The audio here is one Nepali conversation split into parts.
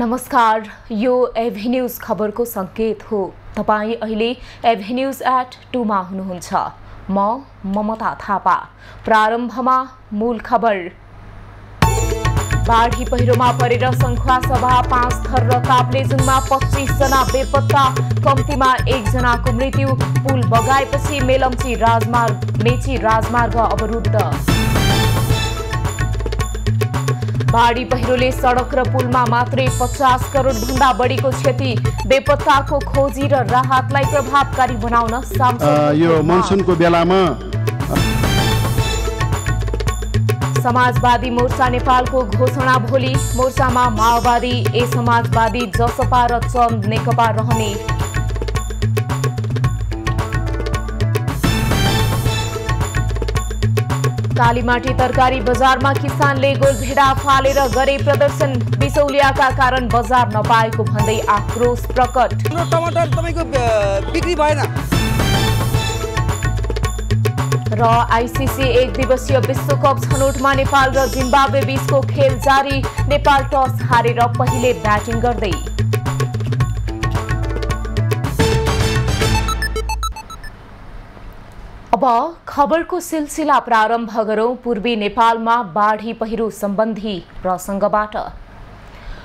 नमस्कार, यो एभेन्यूज खबरको संकेत हो। तपाईं अहिले एभेन्यूज@2 मा हुनुहुन्छ। म ममता थापा। प्रारम्भमा मूल खबर। बाढी पहिरोमा परेर संखुवासभा 5 थर र ताप्लेजुङमा 25 जना बेपत्ता, कम्तीमा 1 जनाको मृत्यु। पुल बगाएपछि मेलम्ची मेची राजमार्ग अवरुद्ध। बाढी पहिरोले सडक र पुलमा मात्रै 50 करोड भन्दा बढीको क्षति। बेपत्ताको खोजी र राहतलाई प्रभावकारी बनाउन यो मनसुनको बेलामा समाजवादी मोर्चा नेपालको घोषणा भोलि। मोर्चामा माओवादी, ए समाजवादी, जसपा र चन्द नेकपा रहने। कालीमाटी तरकारी बजारमा किसानले गोलभेडा फालेर गरे प्रदर्शन। बिचौलियाका कारण बजार नपाएको भन्दै आक्रोश प्रकट। टमाटर तपाईको बिक्री भएन। र आईसीसी 1 दिवसीय विश्वकप छनौटमा नेपाल र जिम्बाब्वे बीचको खेल जारी। नेपाल टस हारेर पहिले ब्याटिङ गर्दै। अब खबरको सिलसिला प्रारम्भ गरौं। पूर्वी नेपालमा बाढी पहिरो सम्बन्धी प्रसंगबाट।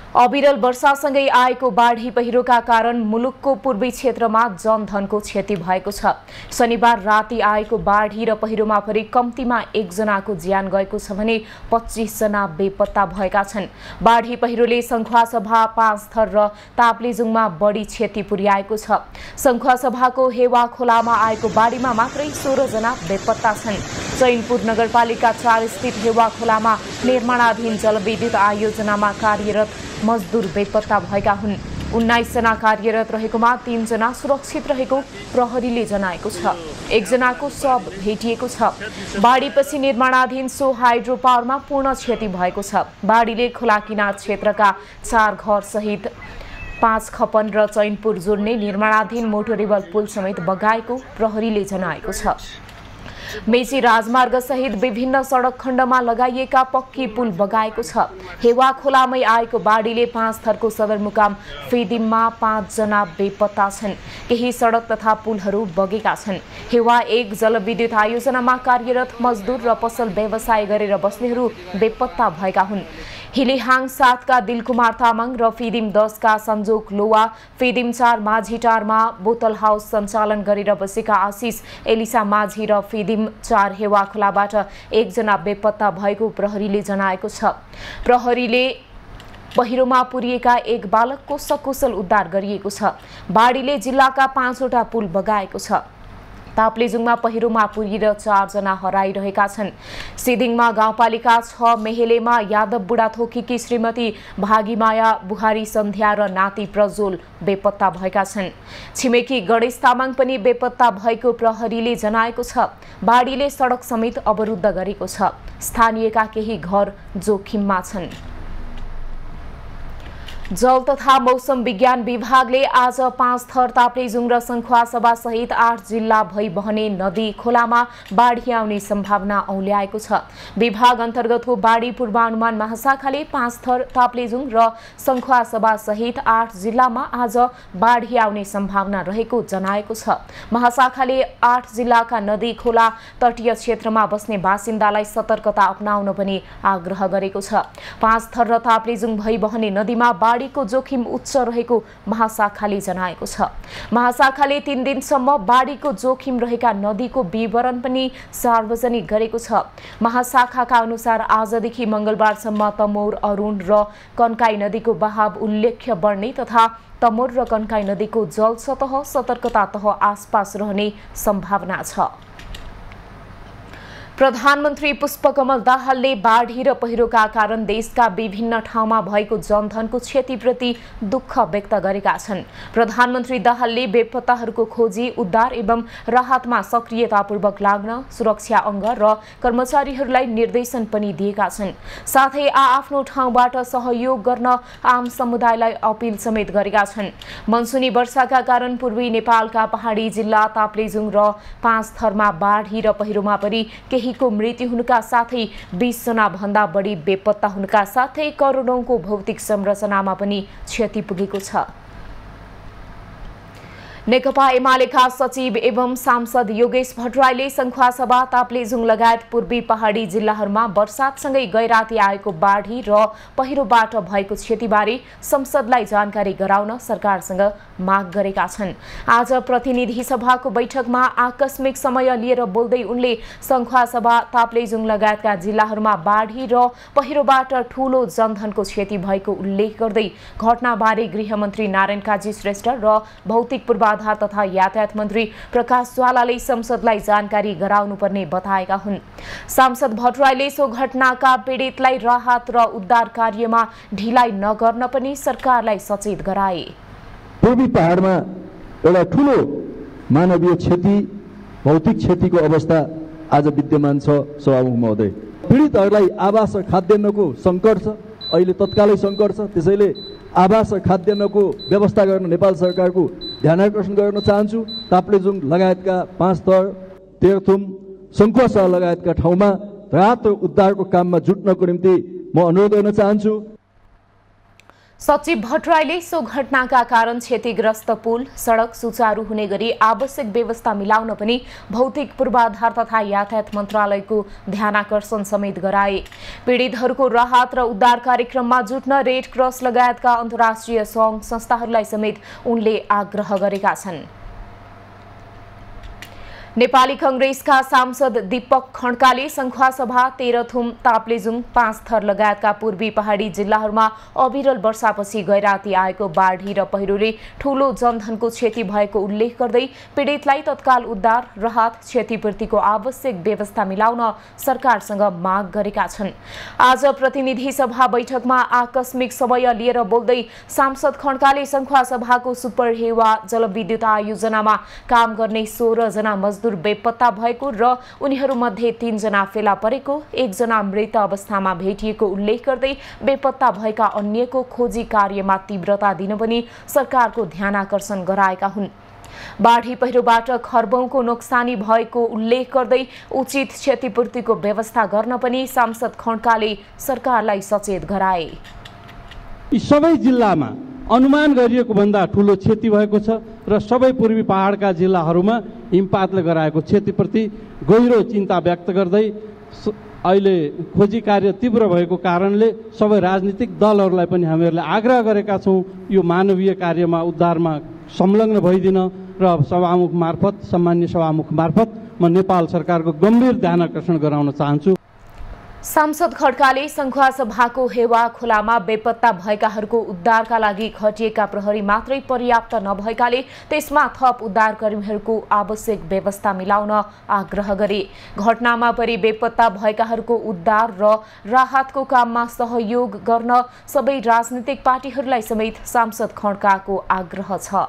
अविरल वर्षासँगै आएको बाढी पहिरोका कारण मुलुकको पूर्वी क्षेत्रमा जनधनको क्षति भएको छ। शनिबार राति आएको बाढी र पहिरोमा परि कम्तीमा 1 जनाको ज्यान गएको छ भने 25 जना बेपत्ता भएका छन्। बाढी पहिरोले संखुवासभा 5 थर र ताप्लेजुङमा बढी क्षति पुर्याएको छ। संखुवासभाको हेवा खोलामा आएको बाढीमा मात्रै 16 जना बेपत्ता छन्। चैनपुर नगरपालिका 4 स्थित हेवा खोलामा निर्माणाधीन जलविद्युत आयोजनामा कार्यरत मजदुर बेपत्ता भएका हुन्। 19 जना कार्यरत रहेकोमा 3 जना सुरक्षित रहेको प्रहरीले जनाएको छ। 1 जनाको शव भेटिएको छ। बाढीपछि निर्माणाधीन सो हाइड्रो पावरमा पूर्ण क्षति भएको छ। बाढीले खोला किनार क्षेत्रका 4 घर सहित 5 खपन र चैनपुर जोड्ने निर्माणाधीन मोटरेबल पुल समेत बगाएको प्रहरीले जनाएको छ। मेची राजमार्ग सहित विभिन्न सडक खण्डमा लगाइएका पक्की पुल बगाएको छ। हेवा खोलामै आएको बाढीले 5 थरको सदरमुकाम फिदिममा 5 जना बेपत्ता छन्। केही सडक तथा पुलहरू बगेका छन्। हेवा 1 जलविद्युत आयोजनामा कार्यरत मजदुर र पसल व्यवसाय गरेर बस्नेहरू बेपत्ता भएका हुन्। हिलिहाङ 7 का दिलकुमार तामाङ र फिदिम 10 का संजोग लोवा, फिदिम 4 माझीटारमा बोतल हाउस सञ्चालन गरेर बसेका आशिष एलिसा माझी र फिदिम 4 हेवा खोलाबाट 1 जना बेपत्ता भएको प्रहरीले जनाएको छ। प्रहरीले पहिरोमा पुरिएका 1 बालकको सकुशल उद्धार गरिएको छ। बाढीले जिल्लाका 5 वटा पुल बगाएको छ। ताप्लेजुङमा पहिरोमा पुरिएर 4 जना हराइरहेका छन्। सिदिङमा गाउँपालिका 6 मेहेलेमा यादव बुढाथोकीकी श्रीमती भागीमाया बुहारी सन्ध्या र नाति प्रज्वल बेपत्ता भएका छन्। छिमेकी गणेश तामाङ पनि बेपत्ता भएको प्रहरीले जनाएको छ। बाढीले सडक समेत अवरुद्ध गरेको छ। स्थानीयका केही घर जोखिममा छन्। जल तथा मौसम विज्ञान विभागले आज 5 थर ताप्लेजुङ र संखुवासभा सहित 8 जिल्ला भई बहने नदी खोलामा बाढी आउने सम्भावना औल्याएको छ। विभाग अन्तर्गतको बाढी पूर्वानुमान महाशाखाले 5 थर ताप्लेजुङ र संखुवासभा सहित 8 जिल्लामा आज बाढी आउने सम्भावना रहेको जनाएको छ। महाशाखाले 8 जिल्लाका नदी खोला तटीय क्षेत्रमा बस्ने बासिन्दालाई सतर्कता अपनाउन पनि आग्रह गरेको छ। 5 थर र ताप्लेजुङ भई बहने नदीमा बाढीको जोखिम उच्च रहेको महाशाखाले जनाएको छ। महाशाखाले 3 दिनसम्म बाढीको जोखिम रहेका नदीको विवरण पनि सार्वजनिक गरेको छ। महाशाखाका अनुसार आजदेखि मंगलबारसम्म तमोर, अरुण र कन्काई नदीको बहाव उल्लेख्य बढ्ने तथा तमोर र कन्काई नदीको जल सतह सतर्कता तह आसपास रहने सम्भावना छ। प्रधानमन्त्री पुष्पकमल दाहालले बाढी र पहिरोका कारण देशका विभिन्न ठाउँमा भएको जनधनको क्षतिप्रति दुःख व्यक्त गरेका छन्। प्रधानमन्त्री दाहालले बेपत्ताहरूको खोजी, उद्धार एवं राहतमा सक्रियतापूर्वक लाग्न सुरक्षा अङ्ग र कर्मचारीहरूलाई निर्देशन पनि दिएका छन्। साथै आफ्नो ठाउँबाट सहयोग गर्न आम समुदायलाई अपील समेत गरेका छन्। मनसुनी वर्षाका कारण पूर्वी नेपालका पहाडी जिल्ला ताप्लेजुङ र 5 थरमा बाढी र पहिरोमा परि केही केहीको मृत्यु हुनुका साथै 20 जना भन्दा बढी बेपत्ता हुनुका साथै करोडौंको भौतिक संरचनामा पनि क्षति पुगेको छ। नेकपा एमालेका सचिव एवं सांसद योगेश भट्टराईले संखुवासभा ताप्लेजुङ लगायत पूर्वी पहाडी जिल्लाहरूमा वर्षातसँगै गैराती आएको बाढी र पहिरोबाट भएको क्षतिबारे संसदलाई जानकारी गराउन सरकारसँग माग गरेका छन्। आज प्रतिनिधि सभाको बैठकमा आकस्मिक समय लिएर बोल्दै उनले संखुवासभा ताप्लेजुङ लगायतका जिल्लाहरूमा बाढी र पहिरोबाट ठूलो जनधनको क्षति भएको उल्लेख गर्दै घटनाबारे गृहमन्त्री नारायण काजी श्रेष्ठ र भौतिक पूर्वाधार तथा यातायात मन्त्री प्रकाश ज्वालाले संसदलाई जानकारी गराउनुपर्ने बताएका हुन्। सांसद भट्टराईले सो घटनाका पीडितलाई राहत र उद्धार कार्यमा ढिलाइ नगर्न पनि सरकारलाई सचेत गराए। पूर्वी पहाडमा एउटा ठूलो मानवीय क्षति भौतिक क्षतिको अवस्था आज विद्यमान छ। सभामुख महोदय, पीडितहरूलाई आवास र खाद्यान्नको सङ्कट छ, अहिले तत्कालै सङ्कट छ। त्यसैले आवास र खाद्यान्नको व्यवस्था गर्न नेपाल सरकारको ध्यानाकर्षण गर्न चाहन्छु। ताप्लेजुङ लगायतका 5 थर, तेह्रथुम, संखुवासभा लगायतका ठाउँमा राहत र उद्धारको काममा जुट्नको निम्ति म अनुरोध गर्न चाहन्छु। सचिव भट्टराईले सो घटनाका कारण क्षतिग्रस्त पुल सडक सुचारू हुने गरी आवश्यक व्यवस्था मिलाउन पनि भौतिक पूर्वाधार तथा यातायात मन्त्रालयको ध्यानाकर्षण समेत गराए। पीडितहरूको राहत र उद्धार कार्यक्रममा जुट्न रेड क्रस लगायतका अन्तर्राष्ट्रिय सङ्घ संस्थाहरूलाई समेत उनले आग्रह गरेका छन्। नेपाली कांग्रेसका सांसद दीपक खड्काले संखुवासभा, तेह्रथुम, ताप्लेजुङ, 5 थर लगायतका पूर्वी पहाडी जिल्लाहरूमा अविरल वर्षापछि गैराती आएको बाढी र पहिरोले ठूलो जनधनको क्षति भएको उल्लेख गर्दै पीडितलाई तत्काल उद्धार, राहत, क्षतिपूर्तिको आवश्यक व्यवस्था मिलाउन सरकारसँग माग गरेका छन्। आज प्रतिनिधि सभा बैठकमा आकस्मिक समय लिएर बोल्दै सांसद खड्काले संखुवासभाको सुपर हेवा जलविद्युत आयोजनामा काम गर्ने 16 जना मजदुर बेपत्ता भएको र उनीहरूमध्ये 3 जना फेला परेको, 1 जना मृत अवस्थामा भेटिएको उल्लेख गर्दै बेपत्ता भएका अन्यको खोजी कार्यमा तीव्रता दिन पनि सरकारको ध्यानाकर्षण गराएका हुन्। बाढी पहिरोबाट खर्बौंको नोक्सानी भएको उल्लेख गर्दै उचित क्षतिपूर्तिको व्यवस्था गर्न पनि सांसद खड्काले सरकारलाई सचेत गराए। यी सबै जिल्लामा अनुमान गरिएको भन्दा ठूलो क्षति भएको छ र सबै पूर्वी पहाडका जिल्लाहरूमा हिमपातले गराएको क्षतिप्रति गहिरो चिन्ता व्यक्त गर्दै अहिले खोजी कार्य तीव्र भएको कारणले सबै राजनीतिक दलहरूलाई पनि हामीहरूले आग्रह गरेका छौँ यो मानवीय कार्यमा उद्धारमा संलग्न भइदिन र सभामुख मार्फत, सम्मान्य सभामुख मार्फत म नेपाल सरकारको गम्भीर ध्यानाकर्षण गराउन चाहन्छु। सांसद खड्काले संखुवासभाको हेवा खोलामा बेपत्ता भएकाहरूको उद्धारका लागि खटिएका प्रहरी मात्रै पर्याप्त नभएकाले त्यसमा थप उद्धारकर्मीहरूको आवश्यक व्यवस्था मिलाउन आग्रह गरे। घटनामा परि बेपत्ता भएकाहरूको उद्धार र राहतको काममा सहयोग गर्न सबै राजनीतिक पार्टीहरूलाई समेत सांसद खड्काको आग्रह छ।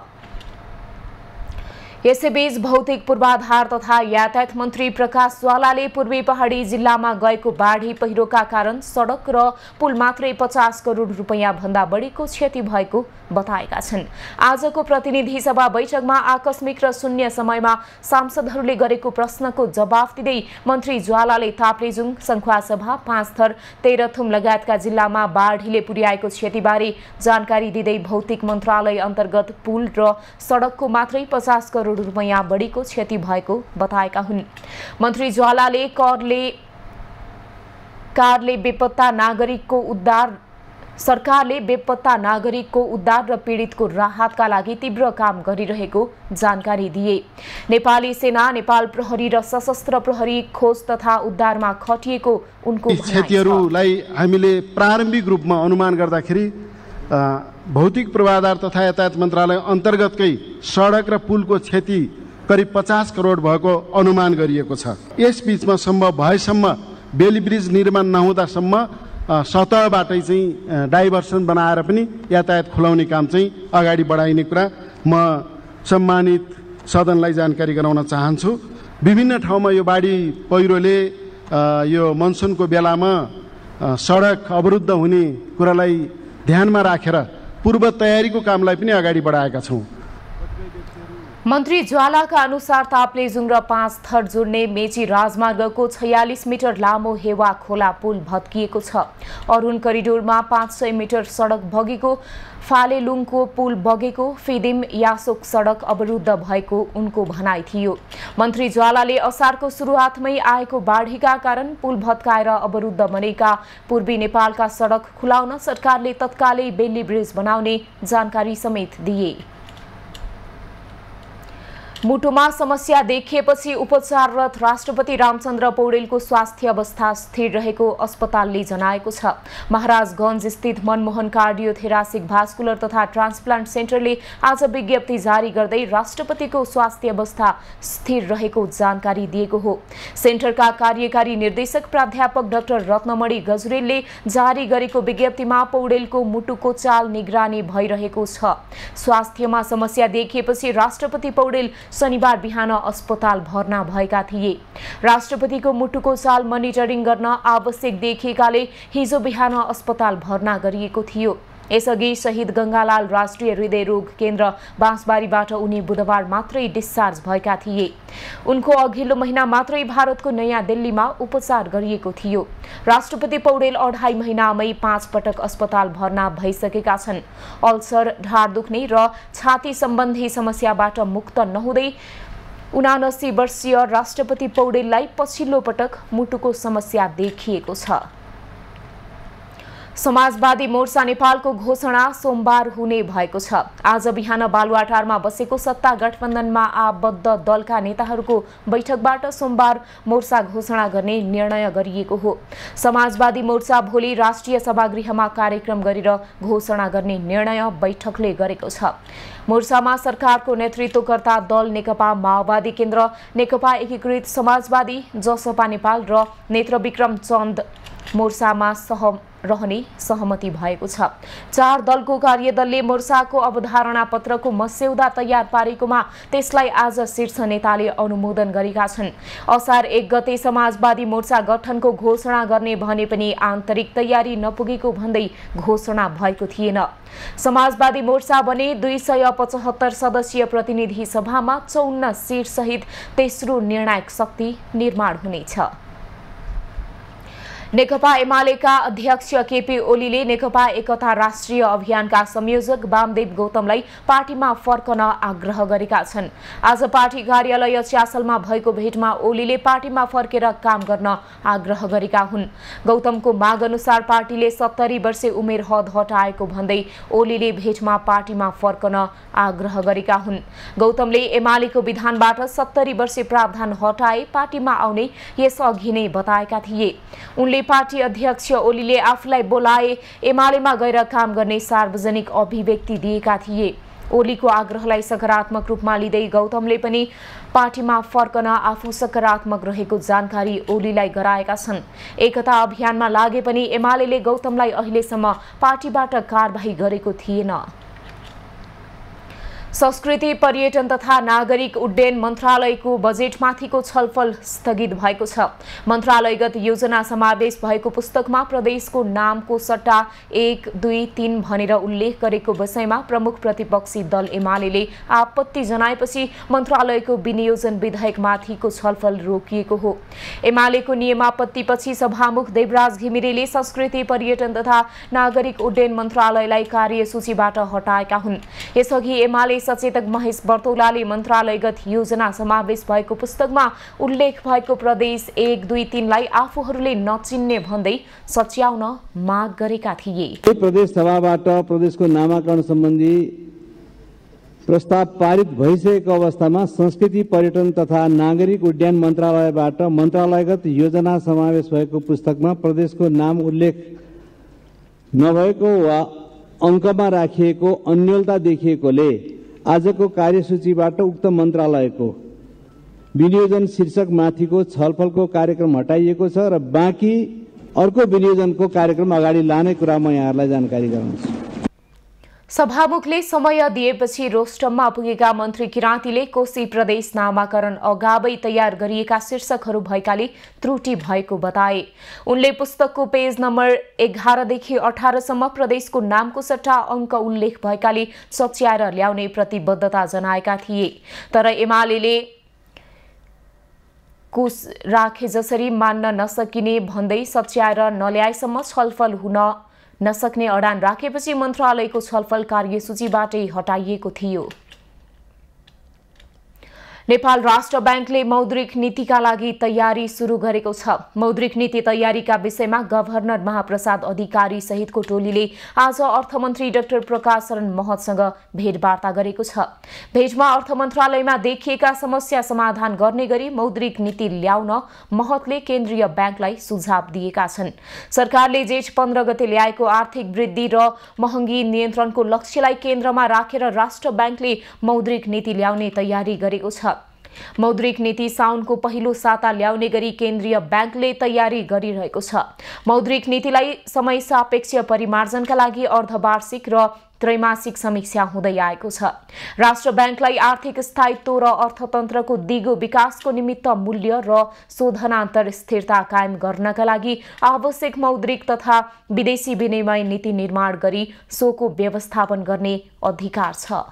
यसैबीच भौतिक पूर्वाधार तथा यातायात मन्त्री प्रकाश ज्वालाले पूर्वी पहाडी जिल्लामा गएको बाढी पहिरोका कारण सडक र पुल मात्रै 50 करोड रुपैयाँ भन्दा बढीको क्षति भएको बताएका छन्। आजको प्रतिनिधि सभा बैठकमा आकस्मिक र शून्य समयमा सांसदहरूले गरेको प्रश्नको जवाफ दिँदै मन्त्री ज्वालाले ताप्लेजुङ, संखुवासभा, 5 थर, तेह्रथुम लगायतका जिल्लामा बाढीले पुर्याएको क्षतिबारे जानकारी दिँदै भौतिक मन्त्रालय अन्तर्गत पुल र सडकको मात्रै 50 करोड रुपैयाँ बढीको क्षति भएको बताएका हुन्। मन्त्री ज्वालाले सरकारले बेपत्ता नागरिकको उद्धार र पीडितको राहतका लागि तीव्र काम गरिरहेको जानकारी दिए। नेपाली सेना, नेपाल प्रहरी र सशस्त्र प्रहरी खोज तथा उद्धारमा खटिएको उनको भनाइ छ। क्षतिहरूलाई हामीले प्रारम्भिक रूपमा अनुमान गर्दाखेरि भौतिक पूर्वाधार तथा यातायात मन्त्रालय अन्तर्गतकै सडक र पुलको क्षति करिब 50 करोड भएको अनुमान गरिएको छ। यस बीचमा सम्भव भएसम्म बेली ब्रिज निर्माण नहुँदासम्म सतहबाटै चाहिँ डाइभर्सन बनाएर पनि यातायात खुलाउने काम चाहिँ अगाडि बढाइने कुरा म सम्मानित सदनलाई जानकारी गराउन चाहन्छु। विभिन्न ठाउँमा यो बाढी पहिरोले यो मनसुनको बेलामा सडक अवरुद्ध हुने कुरालाई ध्यानमा राखेर पूर्व तयारीको कामलाई पनि अगाडि बढाएका छौँ। मन्त्री ज्वालाका अनुसार ताप्लेजुङ र 5 थर जोड्ने मेची राजमार्गको 46 मिटर लामो हेवा खोला पुल भत्किएको छ। अरुण करिडोरमा 500 मिटर सडक बगेको, फालेलुङको पुल बगेको, फिदिम यासोक सडक अवरुद्ध भएको उनको भनाइ थियो। मन्त्री ज्वालाले असारको सुरुवातमै आएको बाढीका कारण पुल भत्काएर अवरुद्ध बनेका पूर्वी नेपालका सडक खुलाउन सरकारले तत्कालै बेली ब्रिज बनाउने जानकारी समेत दिए। मुटुमा समस्या देखिएपछि उपचाररत राष्ट्रपति रामचन्द्र पौडेलको स्वास्थ्य अवस्था स्थिर रहेको अस्पतालले जनाएको छ। महाराजगञ्ज स्थित मनमोहन कार्डियोथेरासिक भास्कुलर तथा ट्रान्सप्लान्ट सेन्टरले आज विज्ञप्ति जारी गर्दै राष्ट्रपतिको स्वास्थ्य अवस्था स्थिर रहेको जानकारी दिएको हो। सेन्टरका कार्यकारी निर्देशक प्राध्यापक डाक्टर रत्नमणि गजुरेलले जारी गरेको विज्ञप्तिमा पौडेलको मुटुको चाल निगरानी भइरहेको छ। स्वास्थ्यमा समस्या देखिएपछि राष्ट्रपति पौडेल शनिबार बिहान अस्पताल भर्ना भएका थिए। राष्ट्रपतिको मुटुको चाल मोनिटरिङ गर्न आवश्यक देखिएकाले हिजो बिहान अस्पताल भर्ना गरिएको थियो। यसअघि शहीद गंगालाल राष्ट्रिय हृदय रोग केन्द्र बाँसबारीबाट उनी बुधबार मात्रै डिस्चार्ज भएका थिए। उनको अघिल्लो महिना मात्रै भारतको नयाँ दिल्लीमा उपचार गरिएको थियो। राष्ट्रपति पौडेल 2.5 महिनामै 5 पटक अस्पताल भर्ना भइसकेका छन्। अल्सर, ढाड दुख्ने र छाती सम्बन्धी समस्याबाट मुक्त नहुँदै 79 वर्षीय राष्ट्रपति पौडेललाई पछिल्लो पटक मुटुको समस्या देखिएको छ। समाजवादी मोर्चा नेपालको घोषणा सोमबार हुने भएको छ। आज बिहान बालुवाटारमा बसेको सत्ता गठबन्धनमा आबद्ध दलका नेताहरूको बैठकबाट सोमबार मोर्चा घोषणा गर्ने निर्णय गरिएको हो। समाजवादी मोर्चा भोलि राष्ट्रिय सभागृहमा कार्यक्रम गरेर घोषणा गर्ने निर्णय बैठकले गरेको छ। मोर्चामा सरकारको नेतृत्वकर्ता दल नेकपा माओवादी केन्द्र, नेकपा एकीकृत समाजवादी, जसपा नेपाल र नेत्रविक्रम चन्द मोर्चामा रहने सहमति भएको छ। 4 दलको कार्यदलले मोर्चाको अवधारणा पत्रको मस्यौदा तयार पारेकोमा त्यसलाई आज शीर्ष नेताले अनुमोदन गरेका छन्। असार 1 गते समाजवादी मोर्चा गठनको घोषणा गर्ने भने पनि आन्तरिक तयारी नपुगेको भन्दै घोषणा भएको थिएन। समाजवादी मोर्चा भने 275 सदस्यीय प्रतिनिधि सभामा 54 सीट सहित तेस्रो निर्णायक शक्ति निर्माण हुनेछ। नेकपा एमालेका अध्यक्ष केपी ओलीले नेकपा एकता राष्ट्रिय अभियानका संयोजक वामदेव गौतमलाई पार्टीमा फर्कन आग्रह गरेका छन्। आज पार्टी कार्यालय च्यासलमा भएको भेटमा ओलीले पार्टीमा फर्केर काम गर्न आग्रह गरेका हुन्। गौतमको माग अनुसार पार्टीले 70 वर्षे उमेर हद हटाएको भन्दै ओलीले भेटमा पार्टीमा फर्कन आग्रह गरेका हुन्। गौतमले एमालेको विधानबाट 70 वर्षे प्रावधान हटाए पार्टीमा आउने यसअघि नै बताएका थिए। उनले पार्टी अध्यक्ष ओलीले आफूलाई बोलाए एमालेमा गएर काम गर्ने सार्वजनिक अभिव्यक्ति दिएका थिए। ओलीको आग्रहलाई सकारात्मक रूपमा लिँदै गौतमले पनि पार्टीमा फर्कन आफू सकारात्मक रहेको जानकारी ओलीलाई गराएका छन्। एकता अभियानमा लागे पनि एमालेले गौतमलाई अहिलेसम्म पार्टीबाट कारबाही गरेको थिएन। संस्कृति, पर्यटन तथा नागरिक उड्डयन मन्त्रालयको बजेटमाथिको छलफल स्थगित भएको छ। मन्त्रालयगत योजना समावेश भएको पुस्तकमा प्रदेशको नामको सट्टा 1, 2, 3 भनेर उल्लेख गरेको विषयमा प्रमुख प्रतिपक्षी दल एमालेले आपत्ति जनाएपछि मन्त्रालयको विनियोजन विधेयकमाथिको छलफल रोकिएको हो। एमालेको नियमापत्तिपछि सभामुख देवराज घिमिरेले संस्कृति, पर्यटन तथा नागरिक उड्डयन मन्त्रालयलाई कार्यसूचीबाट हटाएका हुन्। यसअघि एमाले सचेतक महेश बर्तौलाले मन्त्रालयगत योजना समावेश भएको पुस्तकमा उल्लेख भएको प्रदेश 1, 2, 3 लाई आफूहरूले नचिन्ने भन्दै सच्याउन माग गरेका थिए। प्रदेश सभाबाट प्रदेशको नामाकरण सम्बन्धी प्रस्ताव पारित भइसकेको अवस्थामा संस्कृति, पर्यटन तथा नागरिक उड्डयन मन्त्रालयबाट मन्त्रालयगत योजना समावेश भएको पुस्तकमा प्रदेशको नाम उल्लेख नभएको वा अङ्कमा राखिएको अन्योलता देखिएकोले आजको कार्यसूचीबाट उक्त मन्त्रालयको विनियोजन शीर्षक माथिको छलफलको कार्यक्रम हटाइएको छ र बाँकी अर्को विनियोजनको कार्यक्रम अगाडि लाने कुरा म यहाँहरूलाई जानकारी गराउँछु। सभामुखले समय दिएपछि रोस्टममा पुगेका मन्त्री किराँतीले कोशी प्रदेश नामाकरण अगावै तयार गरिएका शीर्षकहरू भएकाले त्रुटि भएको बताए। उनले पुस्तकको पेज नम्बर 11 देखि 18 सम्म प्रदेशको नामको सट्टा अङ्क उल्लेख भएकाले सच्याएर ल्याउने प्रतिबद्धता जनाएका थिए। तर एमालेले कुस राखे जसरी मान्न नसकिने भन्दै सच्याएर नल्याएसम्म छलफल हुन नसक्ने अडान राखेपछि मन्त्रालयको छलफल कार्यसूचीबाटै हटाइएको थियो। नेपाल राष्ट्र ब्याङ्कले मौद्रिक नीतिका लागि तयारी सुरु गरेको छ। मौद्रिक नीति तयारीका विषयमा गभर्नर महाप्रसाद अधिकारी सहितको टोलीले आज अर्थमन्त्री डाक्टर प्रकाश शरण महतसँग भेटवार्ता गरेको छ। भेटमा अर्थ मन्त्रालयमा देखिएका समस्या समाधान गर्ने गरी मौद्रिक नीति ल्याउन महतले केन्द्रीय ब्याङ्कलाई सुझाव दिएका छन्। सरकारले जेठ 15 गते ल्याएको आर्थिक वृद्धि र महँगी नियन्त्रणको लक्ष्यलाई केन्द्रमा राखेर राष्ट्र ब्याङ्कले मौद्रिक नीति ल्याउने तयारी गरेको छ। मौद्रिक नीति साउनको पहिलो साता ल्याउने गरी केन्द्रीय ब्याङ्कले तयारी गरिरहेको छ। मौद्रिक नीतिलाई समय सापेक्ष परिमार्जनका लागि अर्धवार्षिक र त्रैमासिक समीक्षा हुँदै आएको छ। राष्ट्र ब्याङ्कलाई आर्थिक स्थायित्व र अर्थतन्त्रको दिगो विकासको निमित्त मूल्य र शोधनान्तर स्थिरता कायम गर्नका लागि आवश्यक मौद्रिक तथा विदेशी विनिमय नीति निर्माण गरी सोको व्यवस्थापन गर्ने अधिकार छ।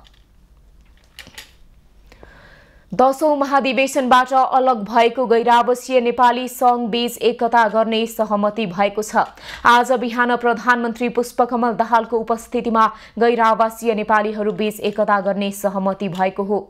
10औं महाधिवेशनबाट अलग भएको गैरावासीय नेपाली संघ बीच एकता गर्ने सहमति भएको छ। आज बिहान प्रधानमन्त्री पुष्पकमल दाहालको उपस्थितिमा गैरावासीय नेपालीहरू बीच एकता गर्ने सहमति भएको हो।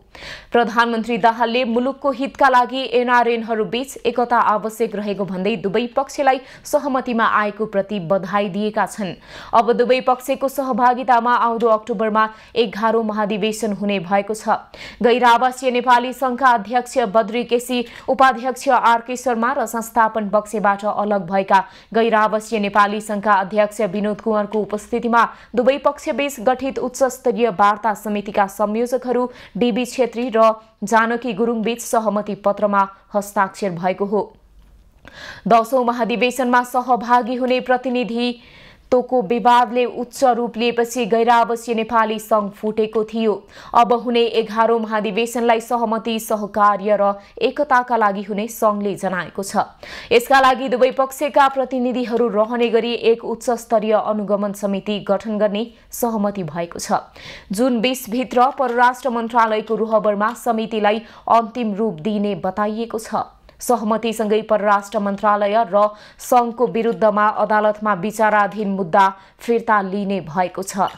प्रधानमन्त्री दाहालले मुलुकको हितका लागि एनआरएनहरू बीच एकता आवश्यक रहेको भन्दै दुवै पक्षलाई सहमतिमा आएको प्रति बधाई दिएका छन्। अब दुवै पक्षको सहभागितामा आउँदो अक्टोबरमा 11औं महाधिवेशन हुने भएको छ। गैरावासीय नेपाली संघका अध्यक्ष बद्री केसी, उपाध्यक्ष आरके शर्मा र संस्थापन पक्षबाट अलग भएका गैरावासीय नेपाली संघका अध्यक्ष विनोद कुँवरको उपस्थितिमा दुवै पक्षबीच गठित उच्च स्तरीय वार्ता समितिका संयोजकहरू डीबी छेत्री र जानकी गुरुङ बीच सहमति पत्रमा हस्ताक्षर भएको हो। 10औं महाधिवेशनमा सहभागी हुने प्रतिनिधि तोको विवादले उच्च रूप लिएपछि गैरावासीय नेपाली संघ फुटेको थियो। अब हुने 11औं महाधिवेशनलाई सहमति, सहकार्य र एकताका लागि हुने संघले जनाएको छ। यसका लागि दुवै पक्षका प्रतिनिधिहरू रहने गरी एक उच्च स्तरीय अनुगमन समिति गठन गर्ने सहमति भएको छ। जुन 20 भित्र परराष्ट्र मन्त्रालयको रोहबरमा समितिलाई अन्तिम रूप दिइने बताइएको छ। सहमतिसँगै परराष्ट्र मन्त्रालय र संघको विरुद्धमा अदालतमा विचाराधीन मुद्दा फिर्ता लिने भएको छ।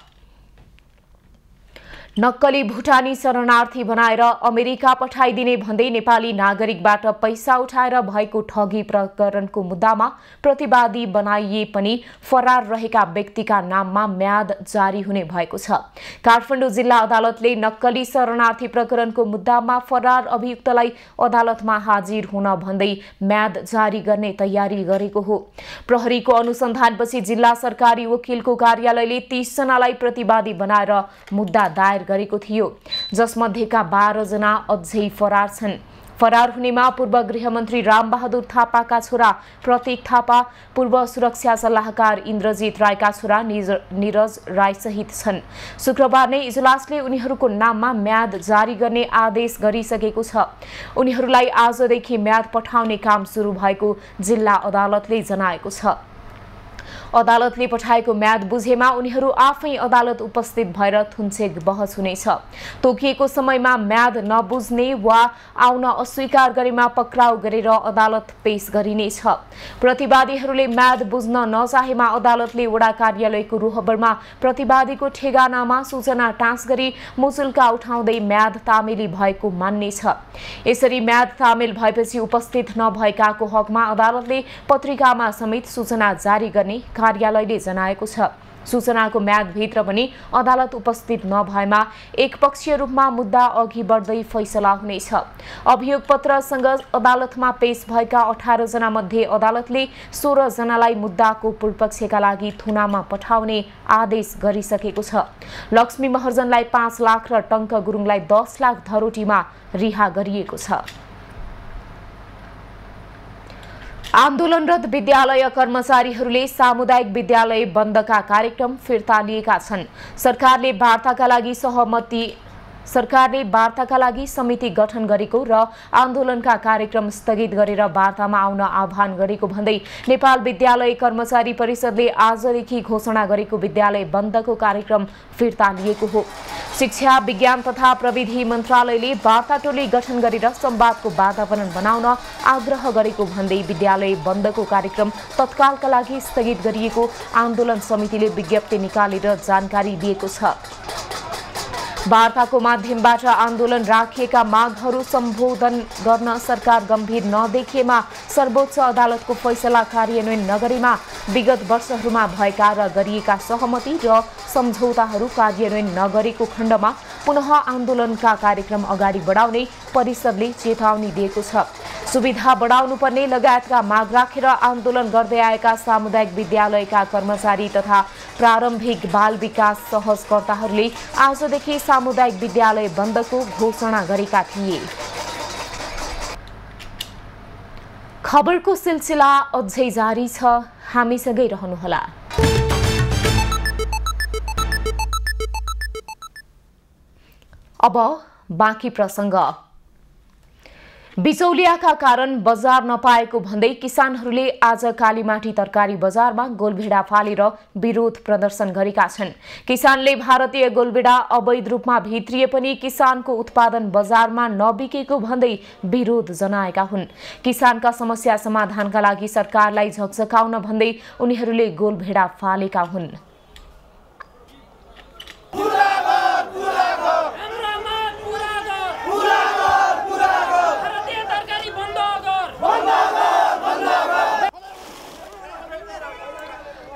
नक्कली भुटानी शरणार्थी बनाएर अमेरिका पठाइदिने भन्दै नेपाली नागरिकबाट पैसा उठाएर भएको ठगी प्रकरणको मुद्दामा प्रतिवादी बनाइए पनि फरार रहेका व्यक्तिका नाममा म्याद जारी हुने भएको छ। काठमाडौँ जिल्ला अदालतले नक्कली शरणार्थी प्रकरणको मुद्दामा फरार अभियुक्तलाई अदालतमा हाजिर हुन भन्दै म्याद जारी गर्ने तयारी गरेको हो। प्रहरीको अनुसन्धानपछि जिल्ला सरकारी वकिलको कार्यालयले 30 जनालाई प्रतिवादी बनाएर मुद्दा दायर गरेको थियो, जसमध्येका 12 जना अझै फरार छन्। फरार हुनेमा पूर्व गृहमन्त्री रामबहादुर थापाका छोरा प्रतीक थापा, पूर्व सुरक्षा सल्लाहकार इन्द्रजित राईका छोरा निरज राई सहित छन्। शुक्रबार नै इजलासले उनीहरूको नाममा म्याद जारी गर्ने आदेश गरिसकेको छ। उनीहरूलाई आजदेखि म्याद पठाउने काम सुरु भएको जिल्ला अदालतले जनाएको छ। अदालतले पठाएको म्याद बुझेमा उनीहरू आफै अदालत उपस्थित भएर थुन्चेक बहस हुनेछ। तोकिएको समयमा म्याद नबुझ्ने वा आउन अस्वीकार गरेमा पक्राउ गरेर अदालत पेश गरिनेछ। प्रतिवादीहरूले म्याद बुझ्न नचाहेमा अदालतले वडा कार्यालयको रोहबरमा प्रतिवादीको ठेगानामा सूचना टाँस गरी मुचुल्का उठाउँदै म्याद तामेली भएको मान्नेछ। यसरी म्याद तामेल भएपछि उपस्थित नभएकाको हकमा अदालतले पत्रिकामा समेत सूचना जारी गर्ने कार्यालयले जनाएको छ। सूचनाको म्यादभित्र पनि अदालत उपस्थित नभएमा एकपक्षीय रूपमा मुद्दा अघि बढ्दै फैसला हुनेछ। अभियोग पत्रसँग अदालतमा पेश भएका 18 जना मध्ये अदालतले 16 जनालाई मुद्दाको पूर्वपक्षका लागि थुनामा पठाउने आदेश गरिसकेको छ। लक्ष्मी महर्जनलाई 5 लाख र टङ्क गुरुङलाई 10 लाख धरोटीमा रिहा गरिएको छ। आन्दोलनरत विद्यालय कर्मचारीहरूले सामुदायिक विद्यालय बन्दका कार्यक्रम फिर्ता लिएका छन्। सरकारले वार्ताका लागि समिति गठन गरेको र आन्दोलनका कार्यक्रम स्थगित गरेर वार्तामा आउन आह्वान गरेको भन्दै नेपाल विद्यालय कर्मचारी परिषदले आजदेखि घोषणा गरेको विद्यालय बन्दको कार्यक्रम फिर्ता लिएको हो। शिक्षा, विज्ञान तथा प्रविधि मन्त्रालयले वार्ता टोली गठन गरेर संवादको वातावरण बनाउन आग्रह गरेको भन्दै विद्यालय बन्दको कार्यक्रम तत्कालका लागि स्थगित गरिएको आन्दोलन समितिले विज्ञप्ति निकालेर जानकारी दिएको छ। वार्ताको माध्यमबाट आन्दोलन राखिएका मागहरू सम्बोधन गर्न सरकार गम्भीर नदेखिएमा सर्वोच्च अदालतको फैसला कार्यान्वयन नगरेमा विगत वर्षहरूमा भएका र गरिएका सहमति र सम्झौताहरू कार्यान्वयन नगरेको खण्डमा पुनः आन्दोलनका कार्यक्रम अगाडि बढाउने परिषदले चेतावनी दिएको छ। सुविधा बढाउनुपर्ने लगायतका माग राखेर आन्दोलन गर्दै आएका सामुदायिक विद्यालयका कर्मचारी तथा प्रारम्भिक बाल विकास सहजकर्ताहरूले आजदेखि सामुदायिक विद्यालय बन्दको घोषणा गरेका थिए। खबरको सिलसिला अझै जारी छ, हामीसँगै रहनुहोला। अब बाँकी प्रसंग। बिचौलियाका कारण बजार नपाएको भन्दै किसानहरूले आज कालीमाटी तरकारी बजारमा गोलभेडा फालेर विरोध प्रदर्शन गरेका छन्। किसानले भारतीय गोलभेडा अवैध रूपमा भित्रिए पनि किसानको उत्पादन बजारमा नबिकेको भन्दै विरोध जनाएका हुन्। किसानका समस्या समाधानका लागि सरकारलाई झकझकाउन भन्दै उनीहरूले गोलभेडा फालेका हुन्।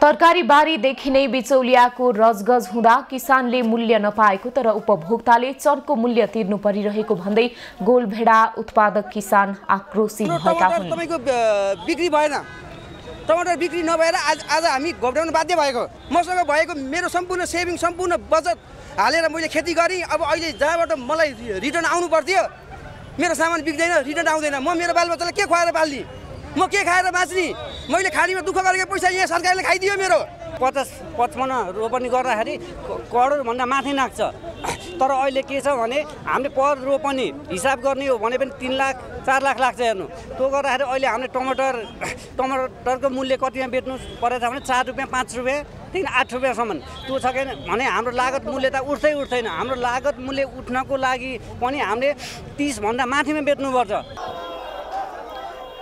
तरकारी बारीदेखि नै बिचौलियाको रजगज हुँदा किसानले मूल्य नपाएको तर उपभोक्ताले चर्को मूल्य तिर्नु परिरहेको भन्दै गोलभेडा उत्पादक किसान आक्रोशित भएका हुन्। तपाईको बिक्री भएन, टमाटर बिक्री नभएर आज हामी घोप्ट्याउन बाध्य भएको। मसँग भएको मेरो सम्पूर्ण सेभिङ, सम्पूर्ण बचत हालेर मैले खेती गरेँ। अब अहिले जहाँबाट मलाई रिटर्न आउनु पर्थ्यो, मेरो सामान बिक्दैन, रिटर्न आउँदैन। म मेरो बालबच्चालाई के खुवाएर पाल्ने, म के खाएर बाँच्ने? मैले खाडीमा दुःख गरेको पैसा यहाँ सरकारले खाइदियो मेरो। 50-55 रोपनी गर्दाखेरि करोडभन्दा माथि नाग्छ। तर अहिले के छ भने हामीले पर रोपनी हिसाब गर्ने हो भने पनि 3 लाख 4 लाख लाग्छ। हेर्नु, त्यो गर्दाखेरि अहिले हामीले टमाटरको मूल्य कतिमा बेच्नु परेछ भने 4 रुपियाँ 5 रुपियाँ 8 रुपियाँसम्म। त्यो छ भने हाम्रो लागत मूल्य त उठ्दैन। हाम्रो लागत मूल्य उठ्नको लागि पनि हामीले 30 भन्दा माथिमा बेच्नुपर्छ।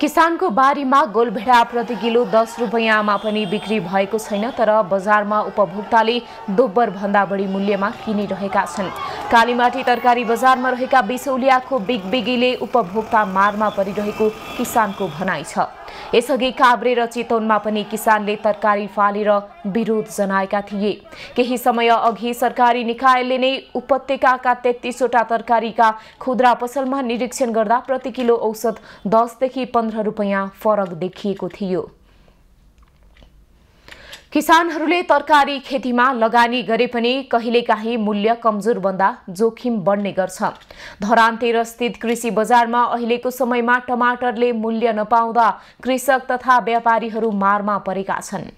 किसानको बारीमा गोलभेडा प्रति किलो 10 रुपैयाँमा पनि बिक्री भएको छैन, तर बजारमा उपभोक्ताले दोब्बर भन्दा बढी मूल्यमा किनिरहेका छन्। कालीमाटी तरकारी बजारमा रहेका बिचौलियाको बिगबिगीले उपभोक्ता मारमा परिरहेको किसानको भनाइ छ। यसअघि काभ्रे र चितवनमा पनि किसानले तरकारी फालेर विरोध जनाएका थिए। केही समय अघि सरकारी निकायले नै उपत्यकाका 33 वटा तरकारीका खुद्रा पसलमा निरीक्षण गर्दा प्रति किलो औसत 10 देखि 15 रुपैयाँ फरक देखिएको थियो। किसानहरूले तरकारी खेतीमा लगानी गरे पनि कहिलेकाहीँ मूल्य कमजोर बन्दा जोखिम बढ्ने गर्छ। धरान 13 स्थित कृषि बजारमा अहिलेको समयमा टमाटरले मूल्य नपाउँदा कृषक तथा व्यापारीहरू मारमा परेका छन्।